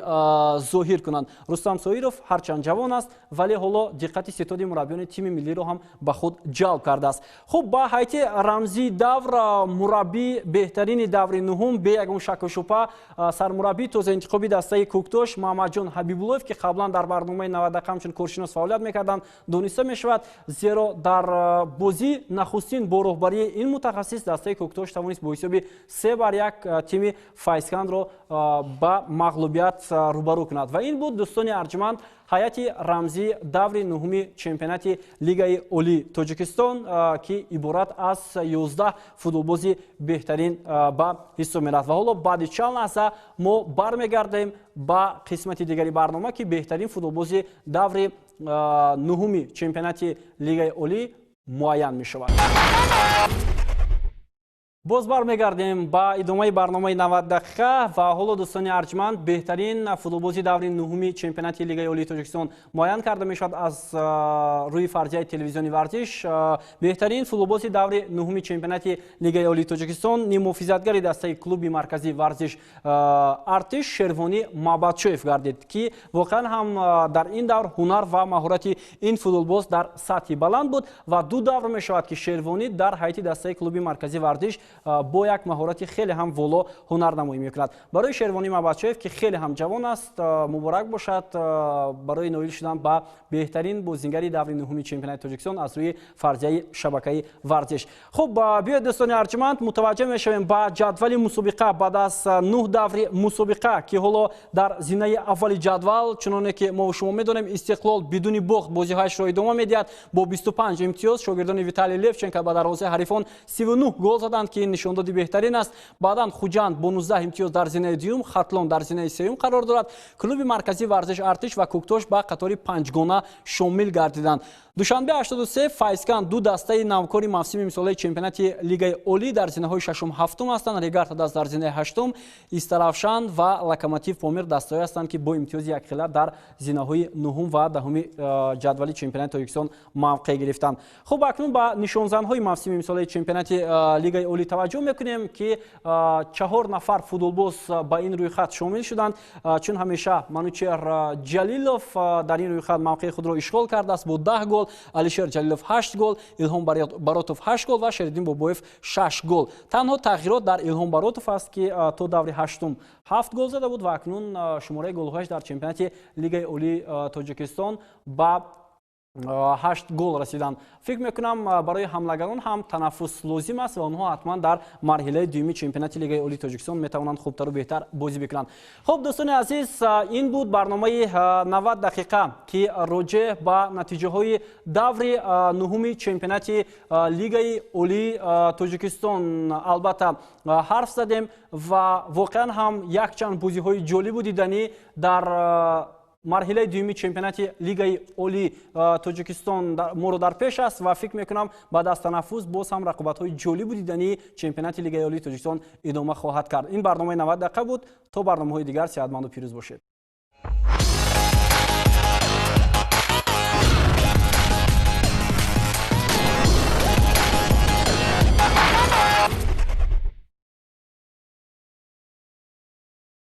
ظاهر کنند. رستم سویروف هرچند جوان است ولی حالا دقت ستودی مربیان تیم ملی را هم به خود جلب کرده است. خب با هیئت رمزی دور مربی بهترین دور نهم به یگان شک و شبهه سرمربی تازه انتخابی دسته کوکتوش محمد جان حبیب‌الله‌اف که قبلا در برنامه 90 دقیقه همچون کارشناس فعالیت میکردند دانسته میشود، زیرا در بازی نخستین با رهبری این متخصص دسته کوکتوش توانست با حساب 3-1 تیم فایسکند را با مغلوبیت روبرو کند و این بود دوستان ارجمند هیئت رمزی دور نهمی چمپیونات لیگای اولی تاجیکستان که عبارت از 11 فوتبالباز بهترین به حساب میرفت و حالا بعد چند لحظه ما برمیگردیم با قسمت دیگری برنامه که بهترین فوتبالباز دور نهمی چمپیونات لیگای اولی معین می شود. باز برمیگردیم با ادامه برنامه 90 دقیقه و حالا دوستان ارجمند بهترین فوتبالبازی دور نهمی چمپیونات لیگ اولی تاجیکستان معین کرده می شود از روی فرضیه تلویزیونی ورزش. بهترین فوتبالبازی دور نهمی چمپیونات لیگ اولی تاجیکستان نیم محافظتگر دسته کلوب مرکزی ورزش ارتش شروانی مابادشویف گردید که واقعا هم در این دور هنر و مهارت این فوتبالباز در سطح بلند بود و دو دور می شود که شروانی در هیئت دسته کلوب مرکزی ورزش با یک مهارت خیلی هم والا هنرنمایی میکند. برای شروانی مابادشویف که خیلی هم جوان است مبارک باشد برای نایل شدن با بهترین بازیگری دور نهمی چمپیونات تاجیکستان از روی فرضیه شبکه ورزش. خب بیاید دوستان ارجمند متوجه میشویم با جدول مسابقه بعد از 9 دور مسابقه که حالا در زینه اول جدول چنانه که ما و شما میدونیم استقلال بدون باخت بازی‌هایش را ادامه میدهد با 25 امتیاز. شاگردان ویتالی لفچنکو با دروازه حریفان 39 گل زدند که نشاندادی بهترین است. بعداً خوجند با 19 امتیاز در زینه دوم، خطلان در زینه سوم قرار دارد. کلوب مرکزی ورزش ارتش و کوکتوش با قطار 5 گانه شامل گردیدند. دوشنبه 83 فایسکند دو دسته نوکاری موسم امسال چمپیونات لیگ اولی در زینه‌های ششم هفتم هستند. ریگارتاداس در زینه هشتم، استرافشان و لوکوموتیو پامیر دسته‌ای هستند که با امتیاز یک خیلت در زینه‌های نهم و دهم جدول چمپیونات تاجیکستان موقع گرفتند. خب اکنون با نشانزن‌های موسم امسال چمپیونات لیگ اولی توجه می‌کنیم که 4 نفر فوتبالباز با این روی خط شامل شدند. چون همیشه منوچهر جلیلوف در این روی خط موقع خود را اشغال کرده است با 10 گل، علیشر جلیلوف 8 گل، ایلهام باراتوف 8 گل و شریدین بابویف 6 گل. تنها تغییرات در ایلهام باراتوف است که تا دور هشتم 7 گل زده بود و اکنون شماره گل‌هایش در چمپیونات لیگ اولی تاجیکستان با 8 гол расиданд. фикр мекунам барои ҳамлагарон ҳам танаффус лозим аст ва онҳо ҳатман дар марҳилаи дуюми чемпионати лигаи олии тоҷикистон метавонанд хубтару беҳтар бозӣ бикунанд. хуб дӯстони азиз, ин буд барномаи 90 дақиқа ки роҷеъ ба натиҷаҳои даври нуҳуми чемпионати лигаи олии тоҷикистон албатта ҳарф задем ва воқеан ҳам якчанд бозиҳои ҷолибу диданӣ дар марҳилаи дуюми чемпионати лигаи олии тоҷикистон моро дар пеш аст ва фикр мекунам баъд аз танаффус боз ҳам рақобатҳои ҷолибу дидании чемпионати лигаи олии тоҷикистон идома хоҳад кард. ин барномаи 90 дақиқа буд. то барномаҳои дигар сеҳатманду пирӯз бошед.